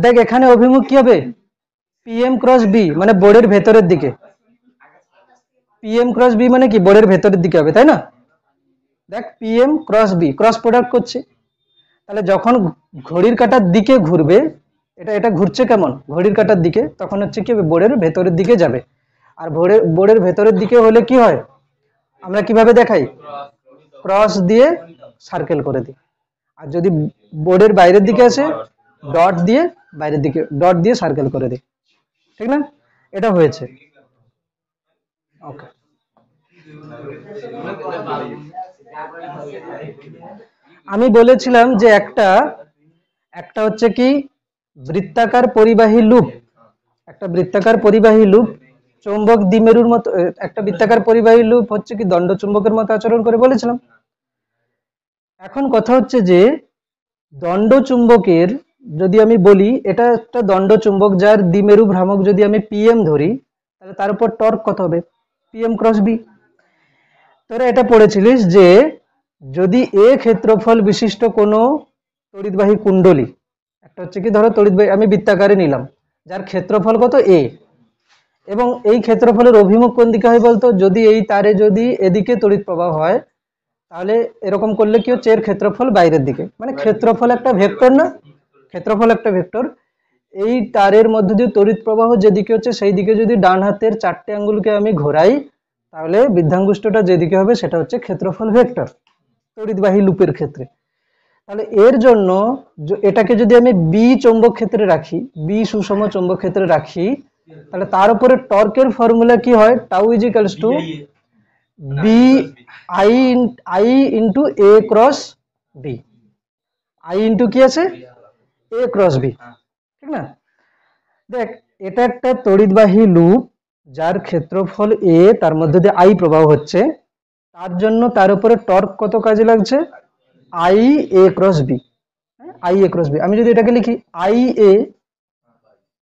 দেখ এখানে অভিমুখ কি হবে পিএম ক্রস বি মানে বোর্ডের ভেতরের দিকে, পিএম ক্রস বি মানে কি বোর্ডের ভেতরের দিকে হবে, তাই না। দেখ PM cross B cross product করছে, তাহলে যখন ঘড়ির কাঁটার দিকে ঘুরবে, এটা ঘুরছে কেমন ঘড়ির কাঁটার দিকে, তখন হচ্ছে কি বোর্ডের ভেতরের দিকে যাবে, আর বোর্ডের ভেতরের দিকে হলে কি হয় আমরা কিভাবে দেখাই, ক্রস দিয়ে সার্কেল করে দিই, আর যদি বোর্ডের বাইরের দিকে আসে ডট দিয়ে বাইরের দিকে ডট দিয়ে সার্কেল করে দিই, ঠিক না, এটা হয়েছে। ওকে, আমি বলেছিলাম যে একটা হচ্ছে কি বৃত্তাকার পরিবাহী লুপ, একটা বৃত্তাকার পরিবাহী লুপ চৌম্বক দ্বিমেরুর মতো, একটা বৃত্তাকার পরিবাহী লুপ হচ্ছে কি দণ্ড চুম্বকের মতো আচরণ করে বলেছিলাম। এখন কথা হচ্ছে যে দণ্ড চুম্বকের যদি আমি বলি এটা একটা দণ্ড চুম্বক যার দ্বিমেরু ভ্রামক যদি আমি পিএম ধরি, তাহলে তার উপর টর্ক কত হবে পিএম ক্রস বি। তোরা এটা পড়েছিলিস যে যদি এ ক্ষেত্রফল বিশিষ্ট কোনো তড়িৎবাহী কুণ্ডলী, একটা হচ্ছে কি ধরো তড়িৎবাহী আমি বৃত্তাকারে নিলাম, যার ক্ষেত্রফল কত এ, এবং এই ক্ষেত্রফলের অভিমুখ কোন দিকে হয় বলতো, যদি এই তারে যদি এদিকে তড়িৎ প্রবাহ হয়, তাহলে এরকম করলে কি হচ্ছে এর ক্ষেত্রফল বাইরের দিকে, মানে ক্ষেত্রফল একটা ভেক্টর না, ক্ষেত্রফল একটা ভেক্টর। এই তারের মধ্যে দিয়ে তড়িৎ প্রবাহ যেদিকে হচ্ছে সেই দিকে যদি ডান হাতের 4টে আঙ্গুলকে আমি ঘোরাই, তাহলে বৃদ্ধাঙ্গুষ্ঠটা যেদিকে হবে সেটা হচ্ছে ক্ষেত্রফল ভেক্টর তড়িৎবাহী লুপের ক্ষেত্রে। তাহলে এর জন্য এটাকে যদি আমি বি চৌম্বক ক্ষেত্রে রাখি, বি সুষম চৌম্বক ক্ষেত্রে রাখি, তাহলে তার উপরে টর্কের ফর্মুলা কি হয়, tau is equals to B I into A cross B, I into কি আছে এ ক্রস বি, ঠিক না? দেখ, এটা একটা তড়িৎবাহী লুপ যার ক্ষেত্রফল এ, তার মধ্যে দিয়ে আই প্রবাহ হচ্ছে, তার জন্য তার উপরে টর্ক কত কাজে লাগছে, I A cross B, I A cross B. আমি যদি এটাকে লিখি আই এ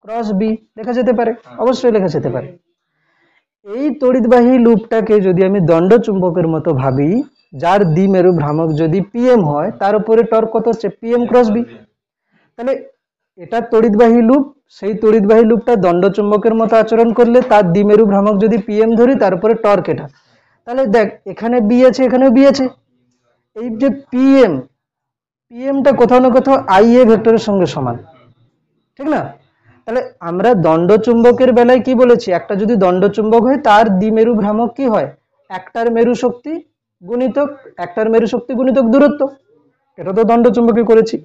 ক্রস বি, লেখা যেতে পারে, অবশ্যই লেখা যেতে পারে। এই তড়িৎবাহী লুপটাকে যদি আমি দণ্ড চুম্বকের মতো ভাবি, যার দ্বিমেরু ভ্রামক যদি পিএম হয়, তার উপরে টর্ক কত হচ্ছে পিএম ক্রস বি। তাহলে এটা তড়িৎবাহী লুপ, সেই তড়িৎবাহী লুপটা দণ্ড চুম্বকের মতো আচরণ করলে তার দ্বিমেরু ভ্রামক যদি পিএম ধরি, তার উপরে টর্ক এটা, তাহলে দেখ এখানে বি আছে এখানেও বি আছে, এই যে পিএম, পিএমটা কোথাও না কোথাও আই এ ভেক্টরের সঙ্গে সমান, ঠিক না? তাহলে আমরা দণ্ড চুম্বকের বেলায় কি বলেছি, একটা যদি দণ্ড চুম্বক হয় তার দ্বিমেরু ভ্রামক কি হয়, একটার মেরু শক্তি গুণিতক, একটার মেরু শক্তি গুণিতক দূরত্ব, এটা তো দণ্ড চুম্বকে করেছি।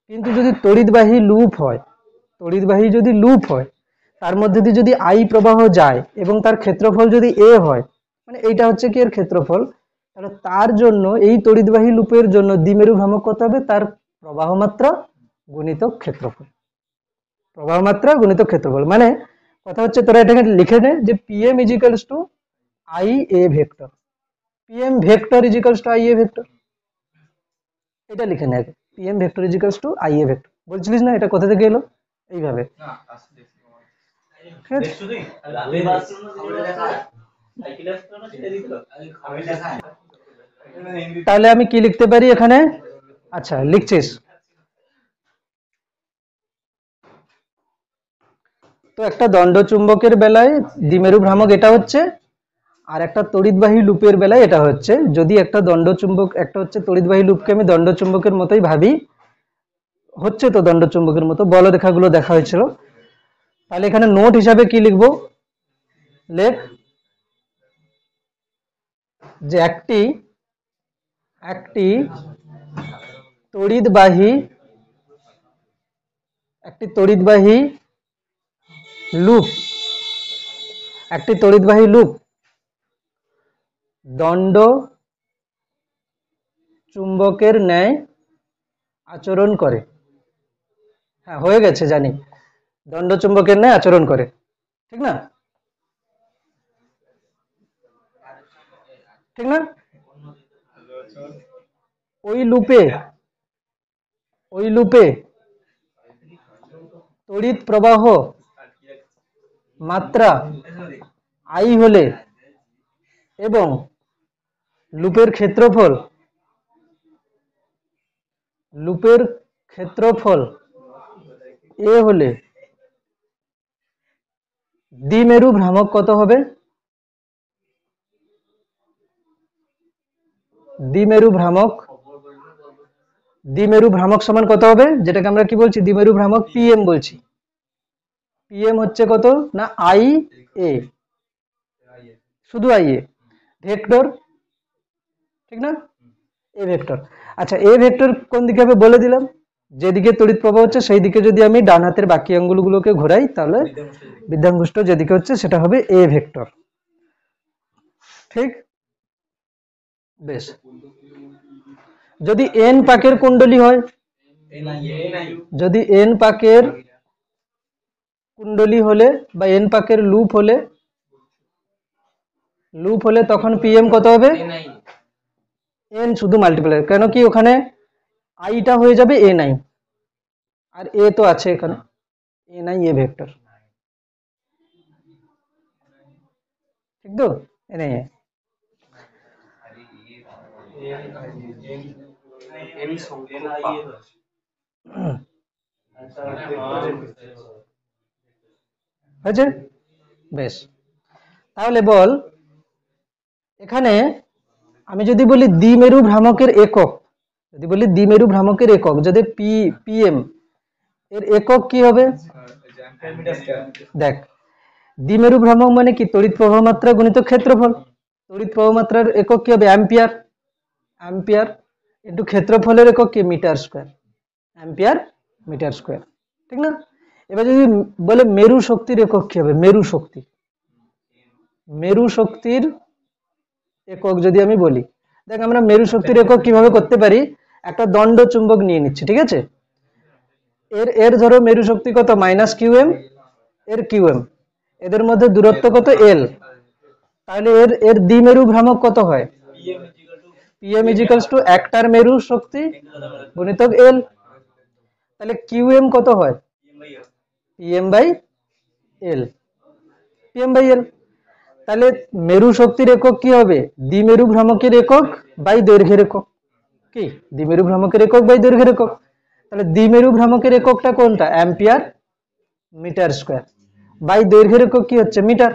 কিন্তু যদি তড়িৎবাহী লুপ হয়, তড়িৎবাহী যদি লুপ হয়, তার মধ্যে দিয়ে যদি আই প্রবাহ যায় এবং তার ক্ষেত্রফল যদি এ হয়, মানে এইটা হচ্ছে কি এর ক্ষেত্রফল, তাহলে তার জন্য এই তড়িৎবাহী লুপের জন্য দ্বিমেরু ভ্রামক কত হবে, তার প্রবাহ মাত্রা গুণিতক ক্ষেত্রফল, প্রবাহ মাত্রা গুণিতক ক্ষেত্রফল। মানে কথা হচ্ছে তোরা এটাকে লিখে নে যে PM is equals two I A vector, PM vector is equals two I A vector, এটা লিখে নে আগে, PM vector is equals two I A vector. বলছিলিস না এটা কোথা থেকে এলো, এইভাবে, ঠিক আছে? তাহলে আমি কি লিখতে পারি এখানে, আচ্ছা লিখছিস তো, একটা দণ্ড চুম্বকের বেলায় দ্বিমেরু ভ্রামক এটা হচ্ছে, আর একটা তড়িৎবাহী লুপের বেলায় এটা হচ্ছে। যদি একটা দণ্ড চুম্বক, একটা হচ্ছে তড়িৎবাহী লুপকে আমি দণ্ড চুম্বকের মতোই ভাবি, হচ্ছে তো দণ্ড চুম্বকের মতো, বলরেখাগুলো দেখা হয়েছিল, তাহলে এখানে নোট হিসাবে কি লিখবো, লেখ যে একটি একটি তড়িৎবাহী, একটি তড়িৎবাহী লুপ, একটি তড়িৎবাহী লুপ দণ্ড চুম্বকের ন্যায় আচরণ করে। হ্যাঁ হয়ে গেছে জানি, দণ্ড চুম্বকের ন্যায় আচরণ করে, ঠিক না, ঠিক না? ওই লুপে, ওই লুপে তড়িৎ প্রবাহ মাত্রা আই হলে এবং লুপের ক্ষেত্রফল, লুপের ক্ষেত্রফল এ হলে দ্বিমেরু ভ্রামক কত হবে, দ্বিমেরু ভ্রামক, দ্বিমেরু ভ্রামক সমান কত হবে, যেটাকে আমরা কি বলছি দ্বিমেরু ভ্রামক পিএম বলছি। পিএম হচ্ছে কত না আই এ, শুধু আই এ ভেক্টর, ঠিক না, এ ভেক্টর। আচ্ছা এ ভেক্টর কোন দিকে হবে বলে দিলাম, যেদিকে তড়িৎ প্রবাহ হচ্ছে সেই দিকে যদি আমি ডান হাতের বাকি আঙ্গুলগুলোকে ঘোরাই, তাহলে বৃদ্ধাঙ্গুষ্ঠ যেদিকে হচ্ছে সেটা হবে এ ভেক্টর, ঠিক? বেশ, যদি এন পাকের কুণ্ডলী হয়, যদি এন পাকের কুণ্ডলী হলে বা এন পাকের লুপ হলে, লুপ হলে তখন পিএম কত হবে, এন শুধু মাল্টিপ্লাই, কেন কি ওখানে আইটা হয়ে যাবে এ নাই, আর এ তো আছে এখানে, এ নাই এ ভেক্টর, ঠিক তো, এ নাই। হয়েছে? বেশ, তাহলে বল এখানে আমি যদি বলি দ্বিমেরু ভ্রামকের একক, যদি বলি দ্বিমেরু ভ্রামকের একক, যদি পিএম এর একক কি হবে? দেখ, দ্বিমেরু ভ্রামক মানে কি? তড়িৎ প্রবাহ মাত্রা গুণিত ক্ষেত্রফল। তড়িৎ প্রবাহ মাত্রার একক কি হবে? অ্যাম্পিয়ার। অ্যাম্পিয়ার ইন্টু ক্ষেত্রফলের একক কি? Metre square. Ampere metre square, ঠিক না? এবার যদি বলে মেরু শক্তির একক কি হবে? মেরু শক্তি, মেরু শক্তির একক যদি আমি বলি, দেখ আমরা মেরু শক্তির একক কিভাবে করতে পারি? একটা দণ্ড চুম্বক নিয়ে নিচ্ছি, ঠিক আছে? এর এর ধরো মেরু শক্তি কত? মাইনাস কিউএম, এর কিউএম, এদের মধ্যে দূরত্ব কত? এল। তাহলে এর এর দ্বিমেরু ভ্রামক কত হয়? পিএম ইজিক্যালস টু একটার মেরু শক্তি গুণিতক এল। তাহলে কিউএম কত হয়? PM by L, PM by L. তাহলে মেরু শক্তির একক কি হবে? দ্বিমেরু ভ্রামকের একক বাই দৈর্ঘ্যের একক। কি? দ্বিমেরু ভ্রামকের একক বাই দৈর্ঘ্যের একক। তাহলে দ্বিমেরু ভ্রামকের এককটা কোনটা? Ampere metre square. বাই দৈর্ঘ্যের একক কি হচ্ছে? মিটার।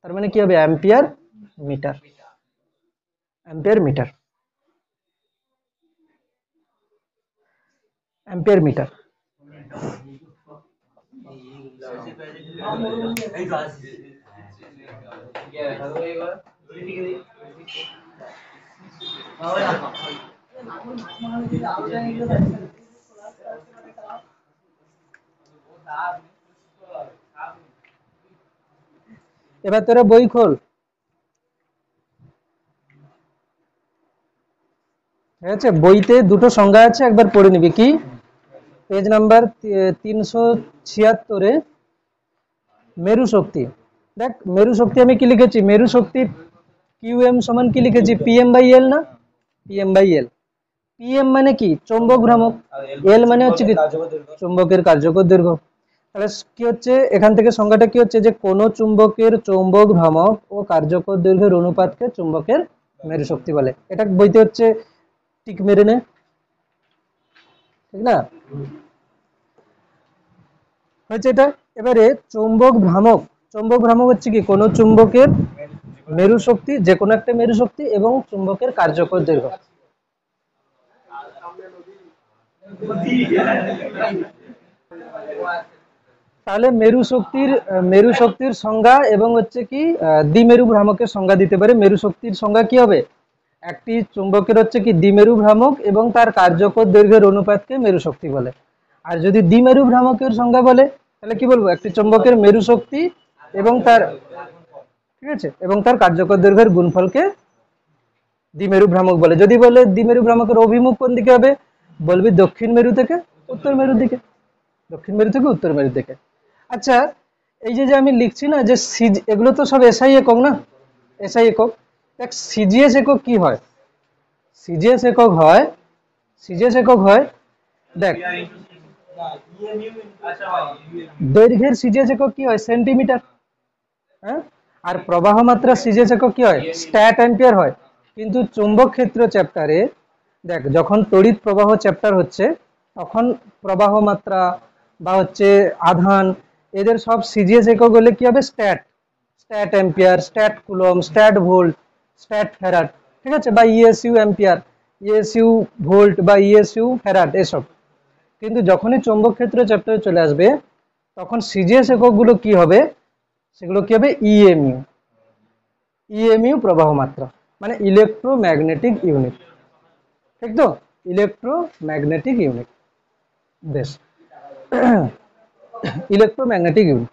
তার মানে কি হবে? Ampere metre, ampere metre, ampere metre. এবার তোরা বই খোল, ঠিক আছে? বইতে দুটো সংজ্ঞা আছে, একবার পড়ে নিবি। কি? পেজ নাম্বার 376-এ মেরু শক্তি। দেখ মেরু শক্তি আমি কি লিখেছি? মেরু শক্তি কিউএম সমান কি লিখেছি? পিএম বাই এল না? PM by L. পিএম মানে কি? চৌম্বক ভ্রামক। এল মানে হচ্ছে কি? চুম্বকের কার্যকর দৈর্ঘ্য। তাহলে কি হচ্ছে এখান থেকে সংজ্ঞাটা কি হচ্ছে? যে কোন চুম্বকের চৌম্বক ভ্রামক ও কার্যকর দৈর্ঘ্যের অনুপাতকে চুম্বকের মেরু শক্তি বলে। এটা বইতে হচ্ছে টিক মেরে নে, ঠিক না? হচ্ছে এটা। এবারে চৌম্বক ভ্রামক, চৌম্বক ভ্রামক হচ্ছে কি? কোন চুম্বকের মেরু শক্তি, যে কোনো একটা মেরু শক্তি এবং চুম্বকের কার্যকর দৈর্ঘ্য। তাহলে মেরু শক্তির সংজ্ঞা এবং হচ্ছে কি দ্বিমেরু ভ্রামকের সংজ্ঞা দিতে পারে। মেরু শক্তির সংজ্ঞা কি হবে? একটি চুম্বকের হচ্ছে কি দ্বিমেরু ভ্রামক এবং তার কার্যকর দৈর্ঘ্যের অনুপাতকে মেরু শক্তি বলে। আর যদি দ্বিমেরু ভ্রামকের সংজ্ঞা বলে তাহলে কি বলবো? একটি চুম্বকের মেরু শক্তি এবং তার, ঠিক আছে, এবং তার কার্যকর দৈর্ঘ্যের গুণফলকে দ্বিমেরু ভ্রামক বলে। যদি বলে দ্বিমেরু ভ্রামকের অভিমুখ কোন দিকে হবে? বলবি দক্ষিণ মেরু থেকে উত্তর মেরুর দিকে, দক্ষিণ মেরু থেকে উত্তর মেরুর দিকে। আচ্ছা, এই যে যে আমি লিখছি না যে এগুলো তো সব এসআই একক না? এসআই একক। দেখ সিজিএস একক কি হয়? সিজিএস একক হয়, সিজিএস একক হয়, দেখ দৈর্ঘ্যের সিজিএস একক কি হয়? সেন্টিমিটার। হ্যাঁ, আর প্রবাহ মাত্রা সিজিএস একক কি হয়? স্ট্যাট অ্যাম্পিয়ার হয়। কিন্তু চুম্বক ক্ষেত্র চ্যাপ্টারে দেখ, যখন তড়িৎ প্রবাহ চ্যাপ্টার হচ্ছে তখন প্রবাহ মাত্রা বা হচ্ছে আধান, এদের সব সিজিএস একক হলে কি হবে? Stat, stat ampere, stat coulomb, stat volt, stat farad, ঠিক আছে, বা ইএসইউ অ্যাম্পিয়ার, ইএসইউ ভোল্ট বা ইএসইউ ফ্যারাড, এসব। কিন্তু যখনই চৌম্বক ক্ষেত্র চ্যাপ্টারে চলে আসবে তখন সিজিএস এককগুলো কি হবে? সেগুলো কি হবে? ইএমইউ, ইএমইউ প্রবাহ মাত্রা, মানে ইলেকট্রোম্যাগনেটিক ইউনিট, ঠিক তো? ইলেকট্রোম্যাগনেটিক ইউনিট, বেশ, ইলেকট্রোম্যাগনেটিক ইউনিট।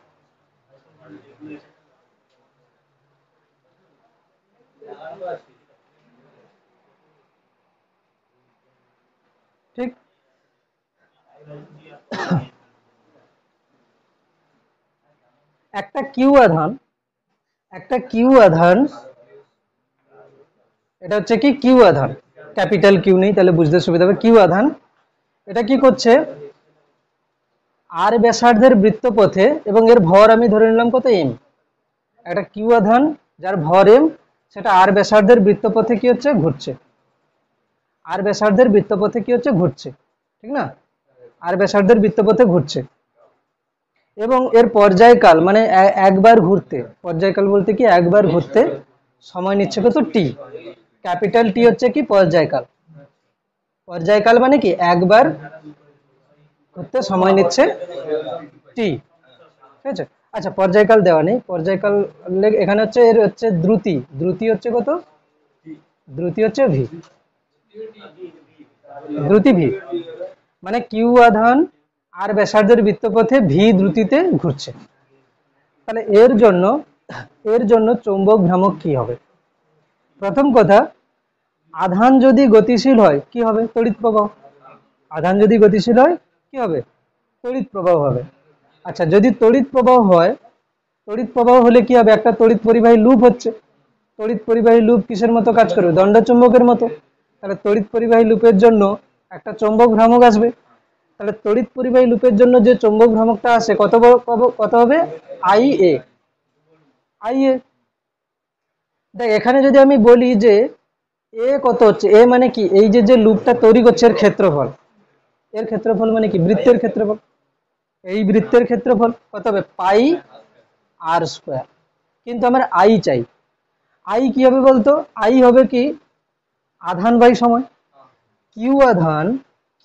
ঠিক। একটা কিউ আধান, একটা কিউ আধান, এটা হচ্ছে কি কিউ আধান, ক্যাপিটাল কিউ নেই তাহলে বুঝতে সুবিধা হবে। কিউ আধান এটা কি করছে? আর ব্যাসার্ধের বৃত্তপথে, এবং এর ভর আমি ধরে নিলাম কত? এম। একটা কিউ আধান যার ভর এম, সেটা আর ব্যাসার্ধের বৃত্তপথে কি হচ্ছে? ঘুরছে। আর ব্যাসার্ধের বৃত্তপথে কি হচ্ছে, ঘুরছে, ঠিক না, আর ব্যাসার্ধের বৃত্তপথে ঘুরছে। এবং এর পর্যায়কাল মানে একবার ঘুরতে, পর্যায়কাল বলতে কি একবার ঘুরতে সময় নিচ্ছে কত, টি। ক্যাপিটাল টি হচ্ছে কি পর্যায়কাল, পর্যায়কাল মানে কি একবার ঘুরতে সময় নিচ্ছে টি, ঠিক আছে। আচ্ছা পর্যায়কাল দেওয়া নেই, পর্যায়কাল এখানে হচ্ছে এর হচ্ছে দ্রুতি, দ্রুতি হচ্ছে কত, দ্রুতি হচ্ছে ভি, দ্রুতি ভি মানে কিউ আধান আর ব্যাসার্ধের বৃত্তপথে ভি দ্রুতিতে ঘুরছে। তাহলে এর জন্য চৌম্বক ভ্রামক কি হবে? প্রথম কথা, আধান যদি গতিশীল হয় কি হবে, তড়িৎ প্রবাহ। আধান যদি গতিশীল হয় কি হবে, তড়িৎ প্রবাহ হবে। আচ্ছা যদি তড়িৎ প্রবাহ হয়, তড়িৎ প্রবাহ হলে কি হবে, একটা তড়িৎ পরিবাহী লুপ হচ্ছে, তড়িৎ পরিবাহী লুপ কিসের মতো কাজ করবে, দণ্ড চুম্বকের মতো। তাহলে তড়িৎ পরিবাহী লুপের জন্য একটা চৌম্বক ভ্রামক আসবে। তাহলে তড়িৎ পরিবাহী লুপের জন্য যে চৌম্বক ভ্রামকটা আসে কত হবে, আই এ, আই এ। দেখ এখানে যদি আমি বলি যে এ কত হচ্ছে, এ মানে কি, এই যে লুপটা তৈরি করছে এর ক্ষেত্রফল, এর ক্ষেত্রফল মানে কি বৃত্তের ক্ষেত্রফল, এই বৃত্তের ক্ষেত্রফল কত হবে, পাই আর স্কোয়ার। কিন্তু আমার আই চাই, আই কি হবে বলতো, আই হবে কি আধান বাই সময়। কিউ আধান,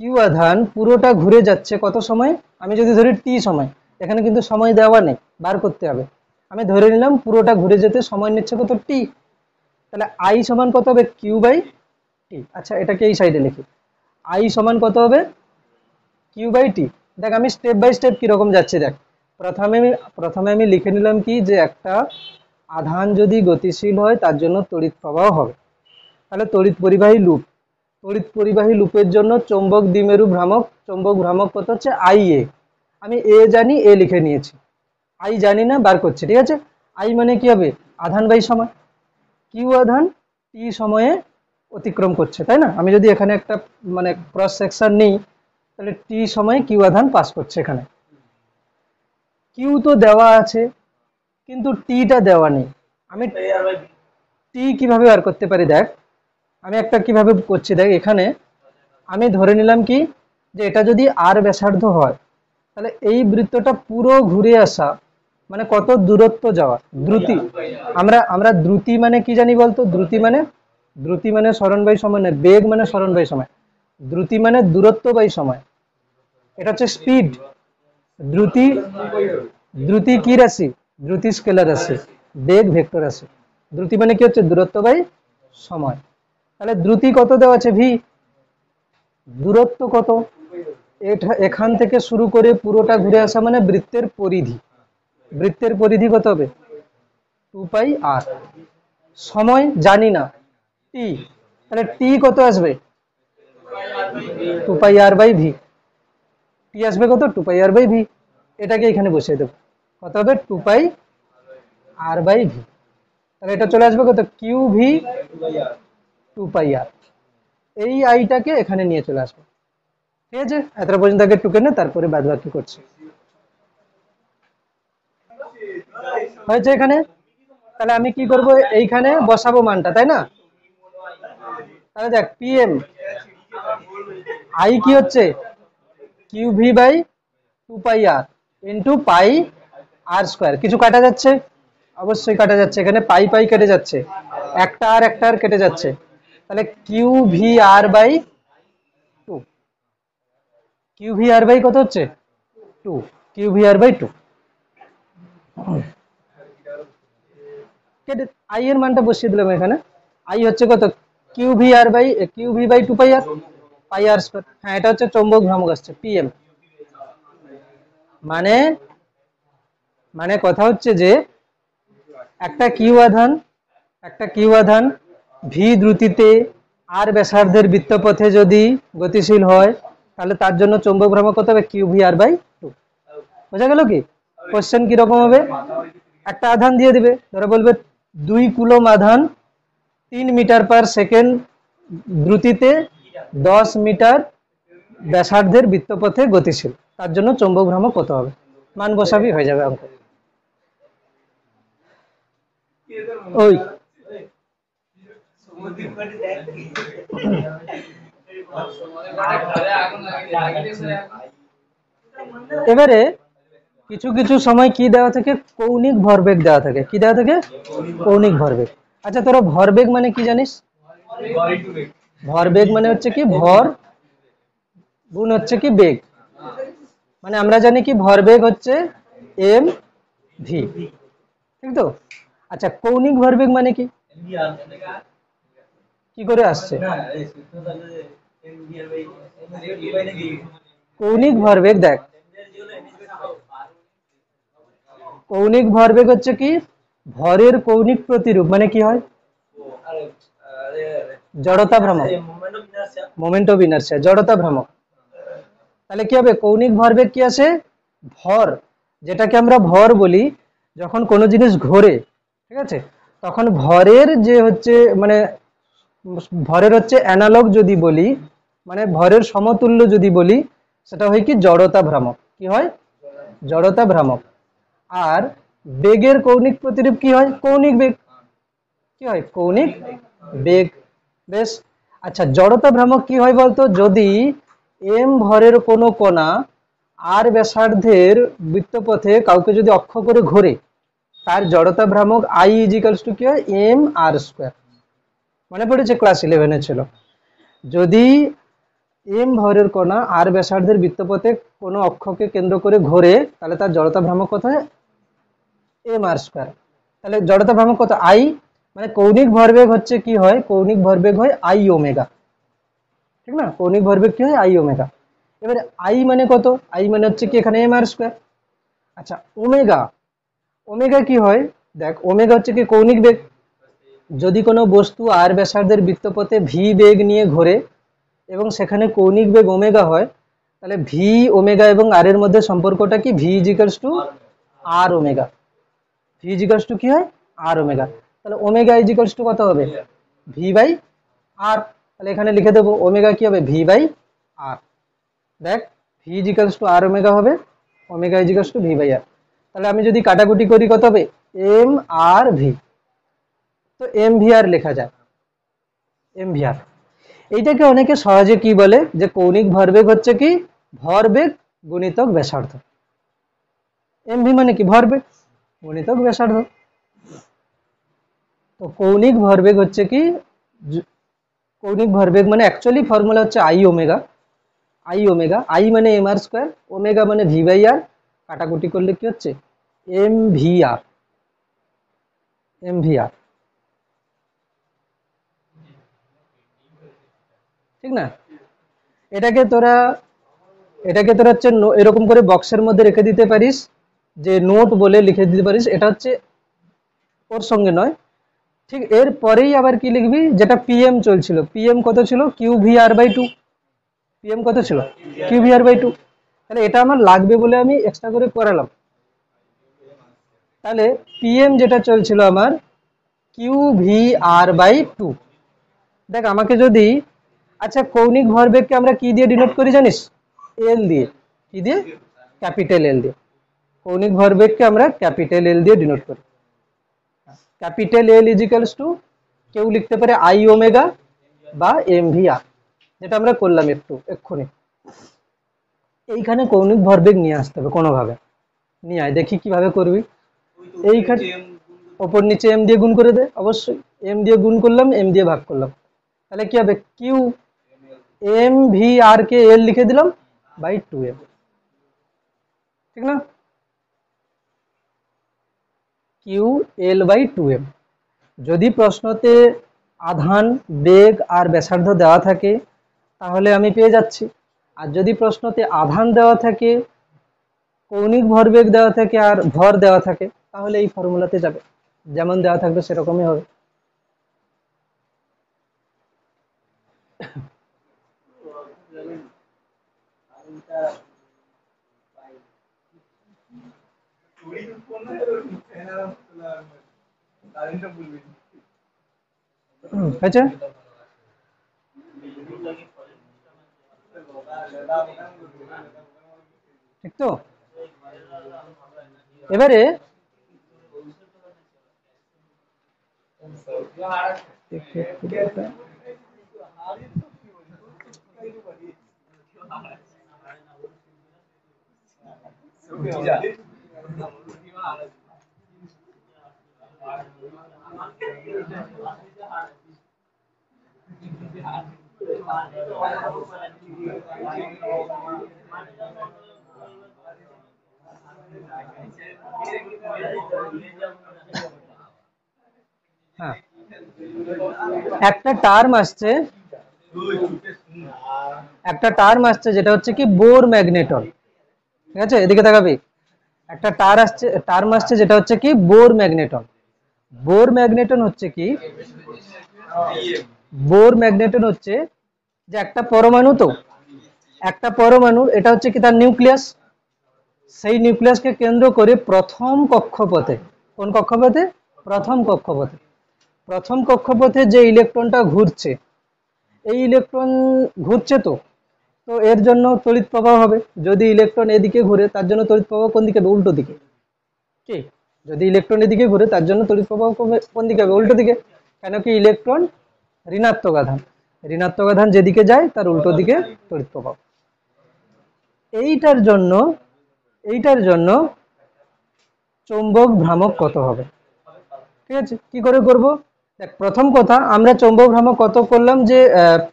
কিউ আধান পুরোটা ঘুরে যাচ্ছে কত সময়, আমি যদি ধরি টি সময়, এখানে কিন্তু সময় দেওয়া নেই, বার করতে হবে। আমি ধরে নিলাম পুরোটা ঘুরে যেতে সময় নিচ্ছে কত, টি। তাহলে আই সমান কত হবে, কিউ বাই টি। আচ্ছা এটাকে এই সাইডে লিখি, আই সমান কত হবে, কিউ বাই টি। দেখ আমি স্টেপ বাই স্টেপ কিরকম যাচ্ছি দেখ। প্রথমে আমি লিখে নিলাম কি যে একটা আধান যদি গতিশীল হয় তার জন্য তড়িৎ প্রবাহ হবে। তাহলে তড়িৎ পরিবাহী লুপ, তড়িৎ পরিবাহী লুপের জন্য চৌম্বক দ্বিমেরু ভ্রামক, চৌম্বক ভ্রামক কত হচ্ছে, আই এ। আমি এ জানি, এ লিখে নিয়েছি, আই জানি না, বার করছি, ঠিক আছে। আই মানে কি হবে, আধান বাই সময়, কিউ আধান টি সময়ে অতিক্রম করছে, তাই না। আমি যদি এখানে একটা মানে ক্রস সেকশন নিই, তাহলে টি সময়ে কিউ আধান পাস করছে এখানে। কিউ তো দেওয়া আছে কিন্তু টিটা দেওয়া নেই, আমি টি কিভাবে বার করতে পারি দেখ, আমি একটা কিভাবে করছি দেখ। এখানে আমি ধরে নিলাম কি যে এটা যদি আর ব্যাসার্ধ হয়, তাহলে এই বৃত্তটা পুরো ঘুরে আসা মানে কত দূরত্ব যাওয়া, দ্রুতি। আমরা দ্রুতি মানে কি জানি বলতো, দ্রুতি মানে সরণ বাই সময় নয়, বেগ মানে সরণ বাই সময়, দ্রুতি মানে দূরত্ব বাই সময়, এটা হচ্ছে স্পিড। দ্রুতি, দ্রুতি কি রাশি, দ্রুতি স্কেলার রাশি, বেগ ভেক্টর রাশি। দ্রুতি মানে কি হচ্ছে দূরত্ব বাই সময়। তাহলে দ্রুতি কত দেওয়া আছে, ভি। দূরত্ব কত, এটা এখান থেকে শুরু করে পুরোটা ঘুরে আসা মানে বৃত্তের পরিধি, বৃত্তের পরিধি কত হবে, 2 পাই আর। সময় জানি না, টি। তাহলে টি কত আসবে, 2 পাই আর/ভি। টি আসবে কত, 2 পাই আর/ভি। এটাকে এখানে বসিয়ে দেবো, কত হবে, 2 পাই আর/ভি। তাহলে এটা চলে আসবে কত, কিউ ভি 2 পাই আর। এই আইটাকে এখানে নিয়ে চলে আসবে, ঠিক আছে। এতটা পর্যন্ত আগে টুকে নে, তারপরে বাদ বাকি করছি, হয়েছে এখানে। তাহলে আমি কি করব, এইখানে বসাবো মানটা, তাই না। তাহলে দেখ পিএম আই কি হচ্ছে, Q V by 2 pi R into pi R square. কিছু কাটা যাচ্ছে, অবশ্যই কাটা যাচ্ছে, এখানে পাই পাই কেটে যাচ্ছে, একটা আর কেটে যাচ্ছে। তাহলে Q V R by 2, Q V R by কত হচ্ছে 2, কিউ ভি আর বাই 2 কেটে আই এর মানটা বসিয়ে দিলাম এখানে। আই হচ্ছে কত, Q V by 2 pi R, pi R square. হ্যাঁ এটা হচ্ছে চৌম্বক ভ্রামক আসছে পিএম। মানে মানে কথা হচ্ছে যে একটা কিউ আধান ভি দ্রুতিতে আর ব্যাসার্ধের বৃত্তপথে যদি গতিশীল হয়, তাহলে তার জন্য চৌম্বক ভ্রামক কত হবে, কিউ ভি আর বাই 2। বোঝা গেল কি, কোশ্চেন কিরকম হবে, একটা আধান দিয়ে দিবে, ধরো বলবে 2 কুলম আধান 3 মিটার/সেকেন্ড দ্রুতিতে 10 মিটার ব্যাসার্ধের বৃত্তপথে গতিশীল, তার জন্য চৌম্বক ভ্রামক কত হবে, মান বসাবি হয়ে যাবে অঙ্ক। ওই এবারে কিছু কিছু সময় কি দেওয়া থাকে, কৌণিক ভরবেগ দেওয়া থাকে। কি দেওয়া থাকে? কৌণিক ভরবেগ। আচ্ছা তোরা ভরবেগ মানে কি জানিস? ভরবেগ মানে হচ্ছে কি ভর গুণ হচ্ছে কি বেগ। মানে আমরা জানি কি ভরবেগ হচ্ছে এম ভি, ঠিক তো? আচ্ছা কৌণিক ভরবেগ মানে কি, কি করে আসছে? কৌণিক ভরবেগ দেখ, কৌণিক ভরবেগ হচ্ছে কি ভরের কৌণিক প্রতিরূপ। মানে কি হয়? জড়তা ভ্রামক, মোমেন্ট অফ ইনার্সিয়া, জড়তা ভ্রামক। তাহলে কি হবে? কৌণিক ভরবেগ কি আসে? ভর, যেটাকে আমরা ভর বলি, যখন কোনো জিনিস ঘোরে, ঠিক আছে, তখন ভরের যে হচ্ছে মানে ভরের হচ্ছে অ্যানালগ যদি বলি, মানে ভরের সমতুল্য যদি বলি, সেটা হয় কি জড়তা ভ্রামক। কি হয়? জড়তা ভ্রামক। আর বেগের কৌণিক প্রতিরূপ কি হয়? কৌণিক বেগ। কি হয়? কৌণিক বেগ। বেশ। আচ্ছা জড়তা ভ্রামক কি হয় বলতো? যদি এম ভরের কোনো কণা আর ব্যাসার্ধের বৃত্তপথে কাউকে যদি অক্ষ করে ঘোরে, তার জড়তা ভ্রামক আই ইজিক্যালস টু কি হয়? M R square. মনে পড়েছে ক্লাস 11-এ ছিল। যদি এম ভরের কণা আর ব্যাসার্ধের বৃত্তপথে কোনো অক্ষকে কেন্দ্র করে ঘোরে, তাহলে তার জড়তা ভ্রামক কত হয়? M R square. তাহলে জড়তা ভ্রামক কত? আই। মানে কৌণিক ভরবেগ হচ্ছে কি হয়? কৌণিক ভরবেগ হয় আই ওমেগা, ঠিক না? কৌণিক ভরবেগ কি হয়? I omega. এবারে আই মানে কত? আই মানে হচ্ছে কি এখানে এম আর স্কোয়ার। আচ্ছা ওমেগা, ওমেগা কি হয়? দেখ ওমেগা হচ্ছে কি কৌণিক বেগ। যদি কোনো বস্তু আর ব্যাসার্ধের বৃত্তপথে ভি বেগ নিয়ে ঘোরে এবং সেখানে কৌণিক বেগ ওমেগা হয়, তাহলে ভি ওমেগা এবং আর এর মধ্যে সম্পর্কটা কি? V equals to R omega. V equals to কি হয়? R omega. তাহলে ওমেগা ইজিক্যালস টু কত হবে? V by R. তাহলে এখানে লিখে দেবো ওমেগা কি হবে? V by R. দেখ V equals to R omega হবে, omega equals to V by R. তাহলে আমি যদি কাটাকুটি করি কত হবে? M R V. তো এম ভি আর লেখা যায়, এম ভি আর। এইটাকে অনেকে সহজে কি বলে, যে কৌণিক ভরবেগ হচ্ছে কি ভরবেগ গুণিতক ব্যাসার্ধ। এম ভি মানে কি? ভরবেগ গুণিতক ব্যাসার্ধ। তো কৌণিক ভরবেগ হচ্ছে কি কৌণিক ভরবেগ মানে অ্যাকচুয়ালি ফর্মুলা হচ্ছে I omega. I omega, I মানে এম আর স্কোয়ার, ওমেগা মানে ভি বাই আর। কাটাকুটি করলে কি হচ্ছে? এম ভি আর, এম ভি আর, ঠিক না? এটাকে তোরা হচ্ছে এরকম করে বক্সের মধ্যে রেখে দিতে পারিস, যে নোট বলে লিখে দিতে পারিস। এটা হচ্ছে ওর সঙ্গে নয়, ঠিক এর পরেই আবার কি লিখবি? যেটা পিএম চলছিল, পিএম কত ছিল? Q V R by two. PM কত ছিল? Q V R by two. তাহলে এটা আমার লাগবে বলে আমি এক্সট্রা করে করালাম। তাহলে পিএম যেটা চলছিল আমার Q V R by two. দেখ আমাকে যদি, আচ্ছা কৌণিক ভরবেগকে আমরা কি দিয়ে ডিনোট করি জানিস? এল দিয়ে। কি দিয়ে? ক্যাপিটাল এল দিয়ে। কৌণিক ভরবেগকে আমরা ক্যাপিটাল এল দিয়ে ডিনোট করি। ক্যাপিটাল এল ইজিক্যালস টু কেউ লিখতে পারে আই ওমেগা বা এম ভি আর, যেটা আমরা করলাম একটু এক্ষুনি। এইখানে কৌণিক ভরবেগ নিয়ে আসতে হবে কোনোভাবে। নিয়ে আয়, দেখি কিভাবে করবি। এইখানে ওপর নিচে এম দিয়ে গুণ করে দে, অবশ্যই এম দিয়ে গুণ করলাম, এম দিয়ে ভাগ করলাম। তাহলে কি হবে? কিউ এম ভি আর কে এল লিখে দিলাম বাই টু এম, ঠিক না? Q L by two M. যদি প্রশ্নতে আধান, বেগ আর ব্যাসার্ধ দেওয়া থাকে তাহলে আমি পেয়ে যাচ্ছি। আর যদি প্রশ্নতে আধান দেওয়া থাকে, কৌণিক ভরবেগ দেওয়া থাকে আর ভর দেওয়া থাকে, তাহলে এই ফর্মুলাতে যাবে, যেমন দেওয়া থাকবে সেরকমই হবে। হয়েছে? ঠিক তো? এবারে হ্যাঁ, একটা টার্ম আসছে, যেটা হচ্ছে কি বোর ম্যাগনেটন। ঠিক আছে, এদিকে তাকাবি। একটা টার্ম আসছে যেটা হচ্ছে কি বোর ম্যাগনেটন। বোর ম্যাগনেটন হচ্ছে কি, বোর ম্যাগনেটন হচ্ছে যে একটা পরমাণু, তো একটা পরমাণু, এটা হচ্ছে কি তার নিউক্লিয়াস। সেই নিউক্লিয়াসকে কেন্দ্র করে প্রথম কক্ষপথে, কোন কক্ষপথে? প্রথম কক্ষপথে। প্রথম কক্ষপথে যে ইলেকট্রনটা ঘুরছে, এই ইলেকট্রন ঘুরছে, তো তো এর জন্য তড়িৎ প্রবাহ হবে। যদি ইলেকট্রন এদিকে ঘুরে তার জন্য তড়িৎ প্রবাহ কোন দিকে হবে? উল্টো দিকে। কি, যদি ইলেকট্রন এদিকে ঘুরে তার জন্য তড়িৎ প্রবাহ কোন দিকে হবে? উল্টো দিকে। কেন কি ইলেকট্রন ঋণাত্মক আধান, ঋণাত্মক আধান যেদিকে যায় তার উল্টো দিকে তড়িৎ প্রবাহ। এইটার জন্য এইটার জন্য চৌম্বক ভ্রামক কত হবে? ঠিক আছে, কি করে করব? দেখ, প্রথম কথা আমরা চৌম্বক ভ্রামক কত করলাম, যে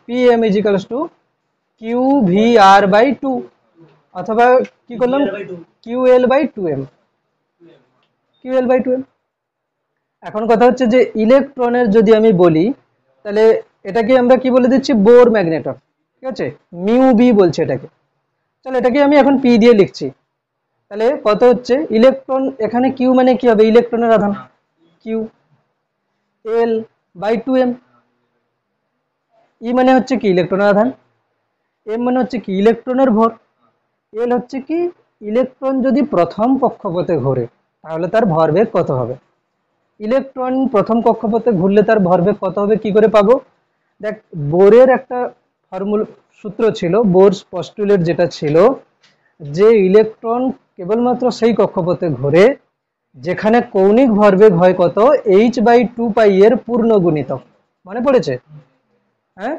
PM ইজিক্যালস টু QVR/2, অথবা কি করলাম, QL/2M। QL/2M। এখন কথা হচ্ছে যে ইলেকট্রনের যদি আমি বলি, তাহলে এটাকে আমরা কি বলে দিচ্ছি? Bohr magneton. ঠিক আছে, মিউ বি বলছে এটাকে। তাহলে এটাকে আমি এখন পি দিয়ে লিখছি। তাহলে কত হচ্ছে ইলেকট্রন, এখানে কিউ মানে কি হবে? ইলেকট্রনের আধান, কিউ। L/2M। ই মানে হচ্ছে কি ইলেকট্রনের আধান, এম মানে হচ্ছে কি ইলেকট্রনের ভর, এল হচ্ছে কি ইলেকট্রন যদি প্রথম কক্ষপথে ঘোরে তাহলে তার ভরবেগ কত হবে। ইলেকট্রন প্রথম কক্ষপথে ঘুরলে তার ভরবেগ কত হবে কি করে পাবো? দেখ, বোরের একটা ফর্মুলা, সূত্র ছিল, বোরস পস্টুলেট যেটা ছিল, যে ইলেকট্রন কেবলমাত্র সেই কক্ষপথে ঘোরে যেখানে কৌণিক ভরবেগ হয় কত? h/2π এর পূর্ণ গুণিতক। মনে পড়েছে? হ্যাঁ,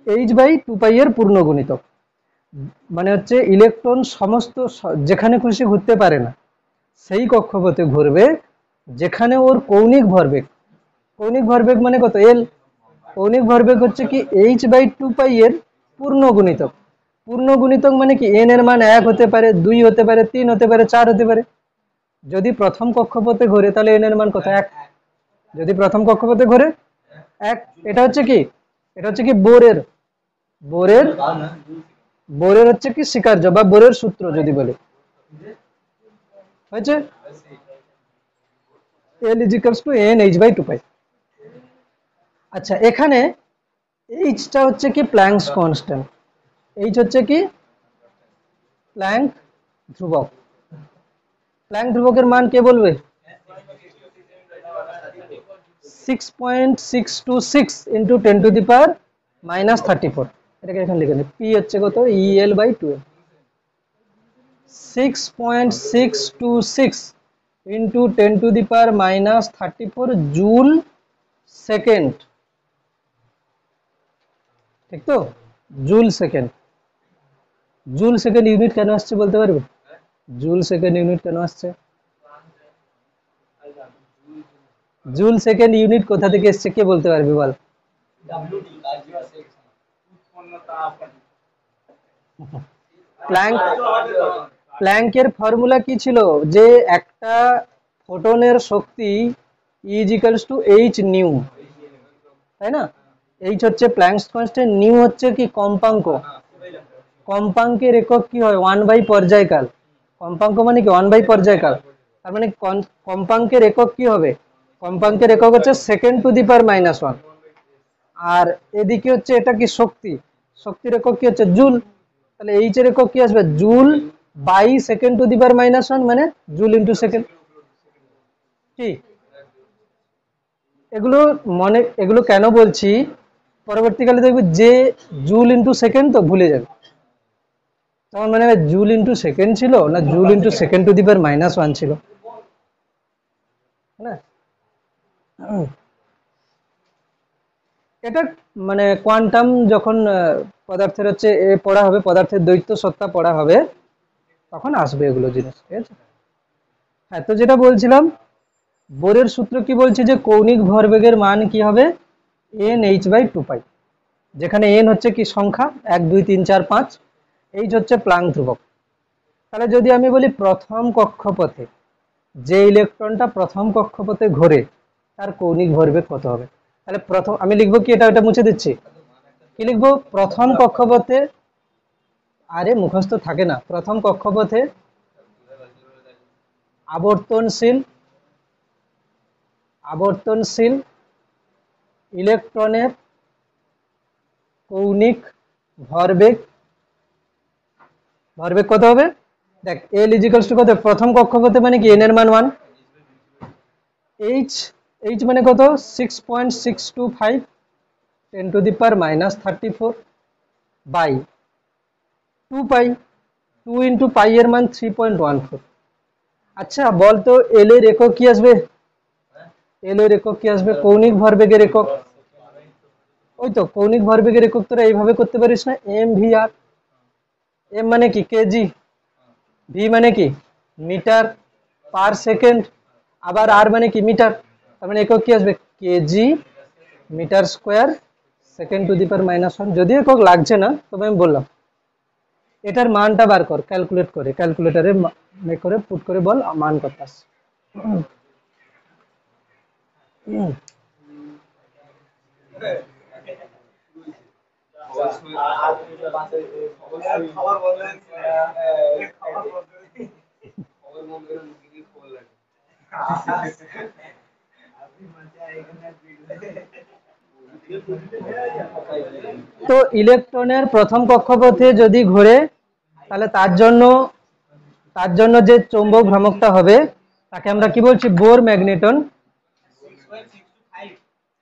h/2π এর পূর্ণ গুণিতক। মানে হচ্ছে ইলেকট্রন সমস্ত যেখানে খুশি ঘুরতে পারে না, সেই কক্ষপথে ঘুরবে যেখানে ওর কৌণিক ভরবেগ, কৌণিক ভরবেগ মানে কত? এল। কৌণিক ভরবেগ হচ্ছে কি h/2π এর পূর্ণ গুণিতক। পূর্ণ গুণিতক মানে কি এন এর মান 1 হতে পারে, 2 হতে পারে, 3 হতে পারে, 4 হতে পারে। যদি প্রথম কক্ষপথে ঘোরে তাহলে এন এর মান কত? 1। যদি প্রথম কক্ষপথে ঘোরে 1। এটা হচ্ছে কি, এটা হচ্ছে কি বোরের, বোরের বোরের হচ্ছে কি স্বীকার্য বা বোরের সূত্র যদি বলি, হয়েছে? L = NH/2π। আচ্ছা, এখানে এইচটা হচ্ছে কি প্ল্যাঙ্কস কনস্ট্যান্ট, এইচ হচ্ছে কি প্ল্যাঙ্ক ধ্রুবক। প্ল্যাঙ্ক ধ্রুবকের মান কে বলবে? 6.626 ইন্টু 10⁻⁻34। এটাকে এখানে লিখে নিই, পি হচ্ছে কত? EL/2M। 6.626 into 10⁻⁻34 joule second. ঠিক তো? Joule second. Joule second unit কেন আসছে বলতে পারবে? জুল সেকেন্ড ইউনিট কেন আসছে? জুল সেকেন্ড ইউনিট কোথা থেকে এসছে কে বলতে পারবে বল? প্ল্যাঙ্ক, প্ল্যাঙ্কের ফর্মুলা কি ছিল? যে একটা ফোটনের শক্তি E = H নিউ, তাই না? এইচ হচ্ছে প্ল্যাঙ্কস কনস্ট্যান্ট, নিউ হচ্ছে কি কম্পাঙ্ক। কম্পাঙ্কের একক কি হয়? 1/, পর্যায়কাল। কম্পাঙ্ক মানে কি 1/, পর্যায়কাল। তার মানে কম্পাঙ্কের একক কি হবে? কম্পাঙ্কের একক হচ্ছে সেকেন্ড টু দি পাওয়ার -1। আর এদিকে হচ্ছে এটা কি শক্তি, শক্তির একক কি হচ্ছে? জুল। তাহলে এইচ এর একক কি আসবে? Joule by second to the power -1, মানে জুল ইন্টু সেকেন্ড। কি, এগুলো এগুলো কেন বলছি? পরবর্তীকালে দেখবে যে জুল ইন্টু সেকেন্ড তো ভুলে যাবে, তখন মানে জুল ইন্টু সেকেন্ড ছিল না joule into second to the power -1 ছিল, না? এটা মানে কোয়ান্টাম যখন পদার্থের হচ্ছে এ পড়া হবে, পদার্থের দ্বৈত সত্তা পড়া হবে, তখন আসবে এগুলো জিনিস, ঠিক আছে। হ্যাঁ, তো যেটা বলছিলাম, বোরের সূত্র কি বলছে যে কৌণিক ভরবেগের মান কি হবে, এন এইচ বাই টু পাই, যেখানে এন হচ্ছে কি সংখ্যা 1 2 3 4 5, এইচ হচ্ছে প্লাঙ্ক ধ্রুবক। তাহলে যদি আমি বলি প্রথম কক্ষপথে যে ইলেকট্রনটা প্রথম কক্ষপথে ঘোরে তার কৌণিক ভরবেগ কত হবে, তাহলে প্রথম আমি লিখবো কি, এটা মুছে দিচ্ছি, কি লিখবো, প্রথম কক্ষপথে, আরে মুখস্থ থাকে না, প্রথম কক্ষপথে আবর্তনশীল আবর্তনশীল ইলেকট্রনের কৌণিক ভরবেগ ভরবেগ কত হবে, দেখ এল ইজিক্যালস টু কত, প্রথম কক্ষপথে মানে কি এন এর মান 1, এইচ এইচ মানে কত 6.625 10⁻³ বাই 2 পাই, 2 ইন্টু পাই এর মান 3.14। আচ্ছা বলতো এল এর একক কি আসবে, এল এর একক কি আসবে, কৌণিক ভরবেগের একক, ওই তো কৌণিক ভরবেগের একক তোরা এইভাবে করতে পারিস না, এম ভি আর, এম মানে কি কেজি, ভি মানে কি মিটার পার সেকেন্ড, আবার আর মানে কি মিটার, তার মানে একক কি আসবে কেজি মিটার স্কোয়ার (10⁻⁻1)। যদি একক লাগছে না তবে আমি বললাম এটার মানটা বার কর, ক্যালকুলেট করে, ক্যালকুলেটরে করে পুট করে বল মান কত আসছে। তো ইলেকট্রনের প্রথম কক্ষপথে যদি ঘোরে তাহলে তার জন্য যে চৌম্বক ভ্রামকটা হবে তাকে আমরা কি বলছি, বোর ম্যাগনেটন।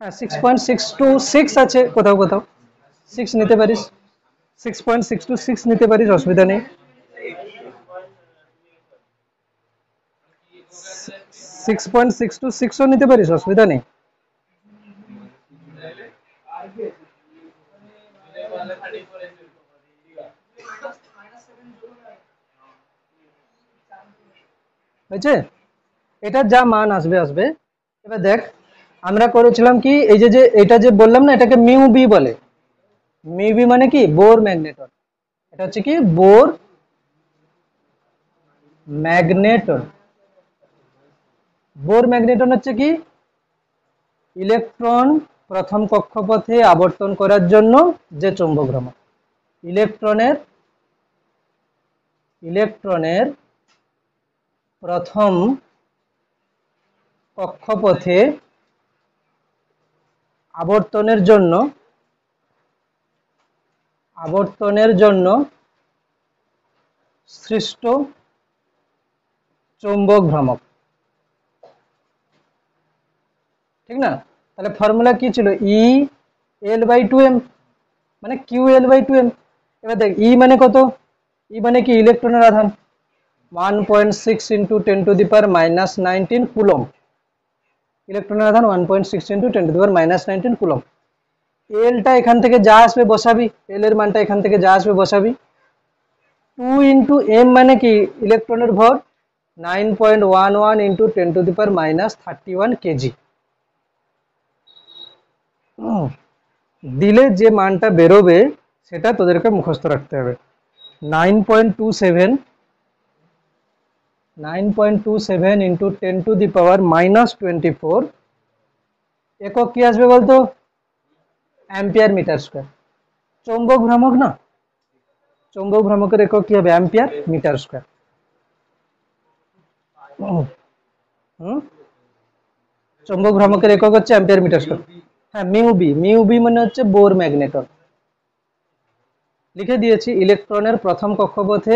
হ্যাঁ 6.626 আছে, কোথাও কোথাও 6 নিতে পারিস, 6.626 নিতে পারিস, অসুবিধা নেই, 6.626ও নিতে পারিস, অসুবিধা নেই। হয়েছে, এটার যা মান আসবে আসবে। এবার দেখ আমরা করেছিলাম কি, এই যে যে এটা যে বললাম না, এটাকে মিউ বি বলে, মিউ বি মানে কি বোর ম্যাগনেটন, এটা হচ্ছে কি বোর ম্যাগনেটন। বোর ম্যাগনেটন হচ্ছে কি ইলেকট্রন প্রথম কক্ষপথে আবর্তন করার জন্য যে চৌম্বক ভ্রামক, ইলেকট্রনের প্রথম কক্ষপথে আবর্তনের জন্য সৃষ্ট চৌম্বক ভ্রামক, ঠিক না। তাহলে ফর্মুলা কি ছিল, E L by two M, মানে Q L by two M. এবার দেখ ই মানে কত, ই মানে কি ইলেকট্রনের আধান 1.6 ইন্টু 10⁻⁻19 কুলম, ইলেকট্রনের আধান 1.6 ইন্টু 10⁻⁻19 কুলম। এলটা এখান থেকে যা আসবে বসাবি, এল এর মানটা এখান থেকে যা আসবে বসাবি, 2 ইন্টু এম মানে কি ইলেকট্রনের ভর 9.11 ইন্টু 10⁻31 কেজি, দিলে যে মানটা বেরোবে সেটা তোদেরকে মুখস্থ রাখতে হবে, 9.27 ইন্টু 10⁻24, একক কি আসবে বলতো, অ্যাম্পিয়ার মিটার স্কোয়ার, চৌম্বক ভ্রামক না, চৌম্বক ভ্রামকের একক কি হবে, অ্যাম্পিয়ার মিটার স্কোয়ার। চৌম্বক ভ্রামকের একক হচ্ছে অ্যাম্পিয়ার মিটার স্কোয়ার। হ্যাঁ মিউ বি মানে হচ্ছে বোর ম্যাগনেটন, লিখে দিয়েছি ইলেকট্রনের প্রথম কক্ষপথে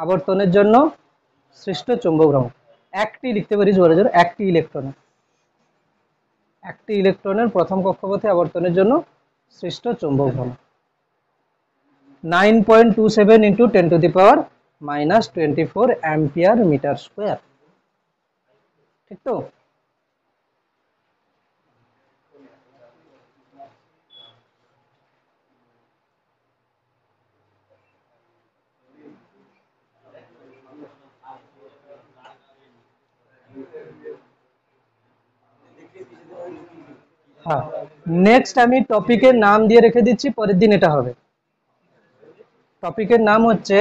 আবর্তনের জন্য সৃষ্ট চৌম্বক ভ্রামক। একটি লিখতে পারিস বলে জোর, একটি ইলেকট্রনের প্রথম কক্ষপথে আবর্তনের জন্য সৃষ্ট চৌম্বক ভ্রামক 9.27 ইন্টু 10⁻⁻24 অ্যাম্পিয়ার মিটার স্কোয়ার, ঠিক তো। হ্যাঁ, নেক্সট আমি টপিকের নাম দিয়ে রেখে দিচ্ছি, পরের দিন এটা হবে। টপিকের নাম হচ্ছে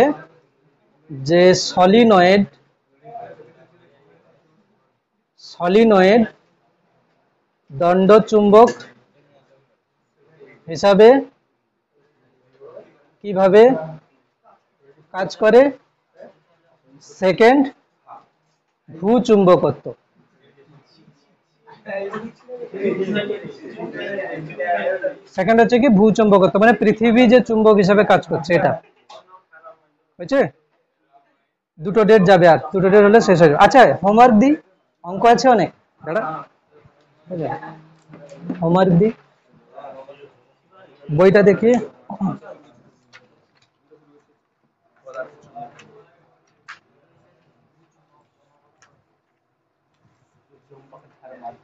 যে সলিনয়েড দণ্ডচুম্বক হিসাবে কিভাবে কাজ করে। সেকেন্ড, ভূচুম্বকত্ব। সেকেন্ড হচ্ছে কি ভূচুম্বকত্ব, মানে পৃথিবী যে চুম্বক হিসাবে কাজ করছে এটা হয়েছে। দুটো ডেট যাবে, আর দুটো ডেট হলে শেষ হয়ে যাবে। আচ্ছা, হোমওয়ার্ক দি, অঙ্ক আছে অনেক, দাঁড়া হোমওয়ার্ক দি, বইটা দেখি।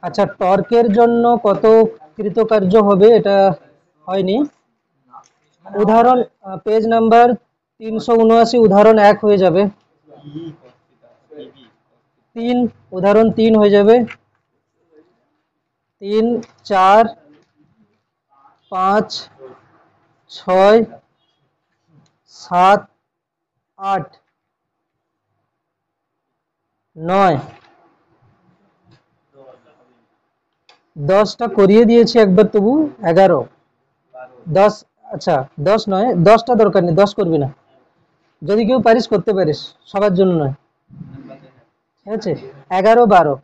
আচ্ছা, টর্কের জন্য কত কৃতকার্য হবে এটা হয়নি। উদাহরণ পেজ নাম্বার 379, উদাহরণ 1 হয়ে যাবে, 3 উদাহরণ 3 হয়ে যাবে, 3, 4, 5, 6, 7, 8, 9, 10টা করিয়ে দিয়েছি একবার, তবু 11, 10। আচ্ছা 10 নয়, 10টা দরকার নেই, 10 করবি না, যদি কেউ পারিস করতে পারিস, সবার জন্য নয়, ঠিক আছে। 11,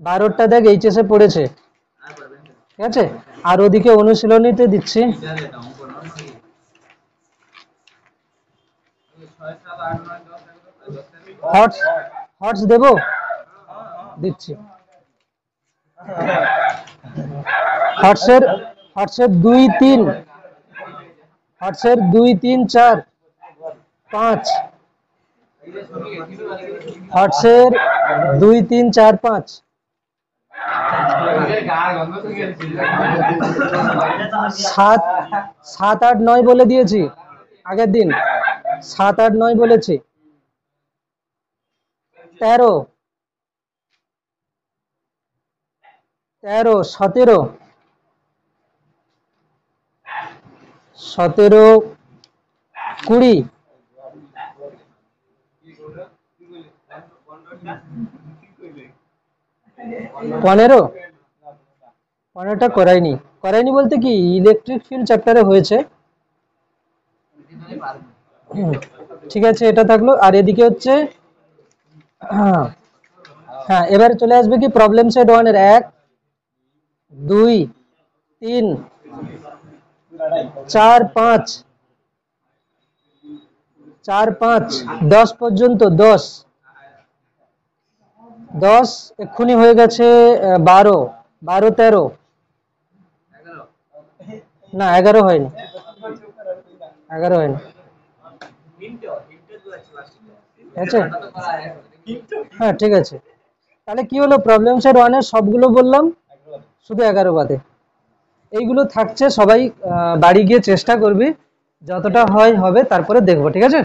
12টা দেখ এইচএসে পড়েছে, ঠিক আছে। আর ওদিকে অনুশীলনীতে দিচ্ছি, হটস দেবো, দিচ্ছি। হটসের 2, 3, হটসের 2, 3, 4, 5, হটসের 2, 3, 4, 5, 7, 7, 8, 9 বলে দিয়েছি আগের দিন, 7, 8, 9 বলেছি। 13, 17, 20, 15টা করাইনি বলতে কি, ইলেকট্রিক ফিল্ড চ্যাপ্টারে হয়েছে, ঠিক আছে। এটা থাকলো, আর এদিকে হচ্ছে হ্যাঁ, এবারে চলে আসবে কি প্রবলেম সেট 1 এর 1, 2, 3, 4, 5, 10 পর্যন্ত, 10 এক্ষুনি হয়ে গেছে 12, 13, না 11 হয়নি, 11 হয়নি, ঠিক আছে। হ্যাঁ ঠিক আছে, তাহলে কি হলো, প্রবলেম সেট 1 এর সবগুলো বললাম, শুধু 11 বাদে। এইগুলো থাকছে, সবাই বাড়ি গিয়ে চেষ্টা করবি, যতটা হয় হবে, তারপরে দেখবো, ঠিক আছে।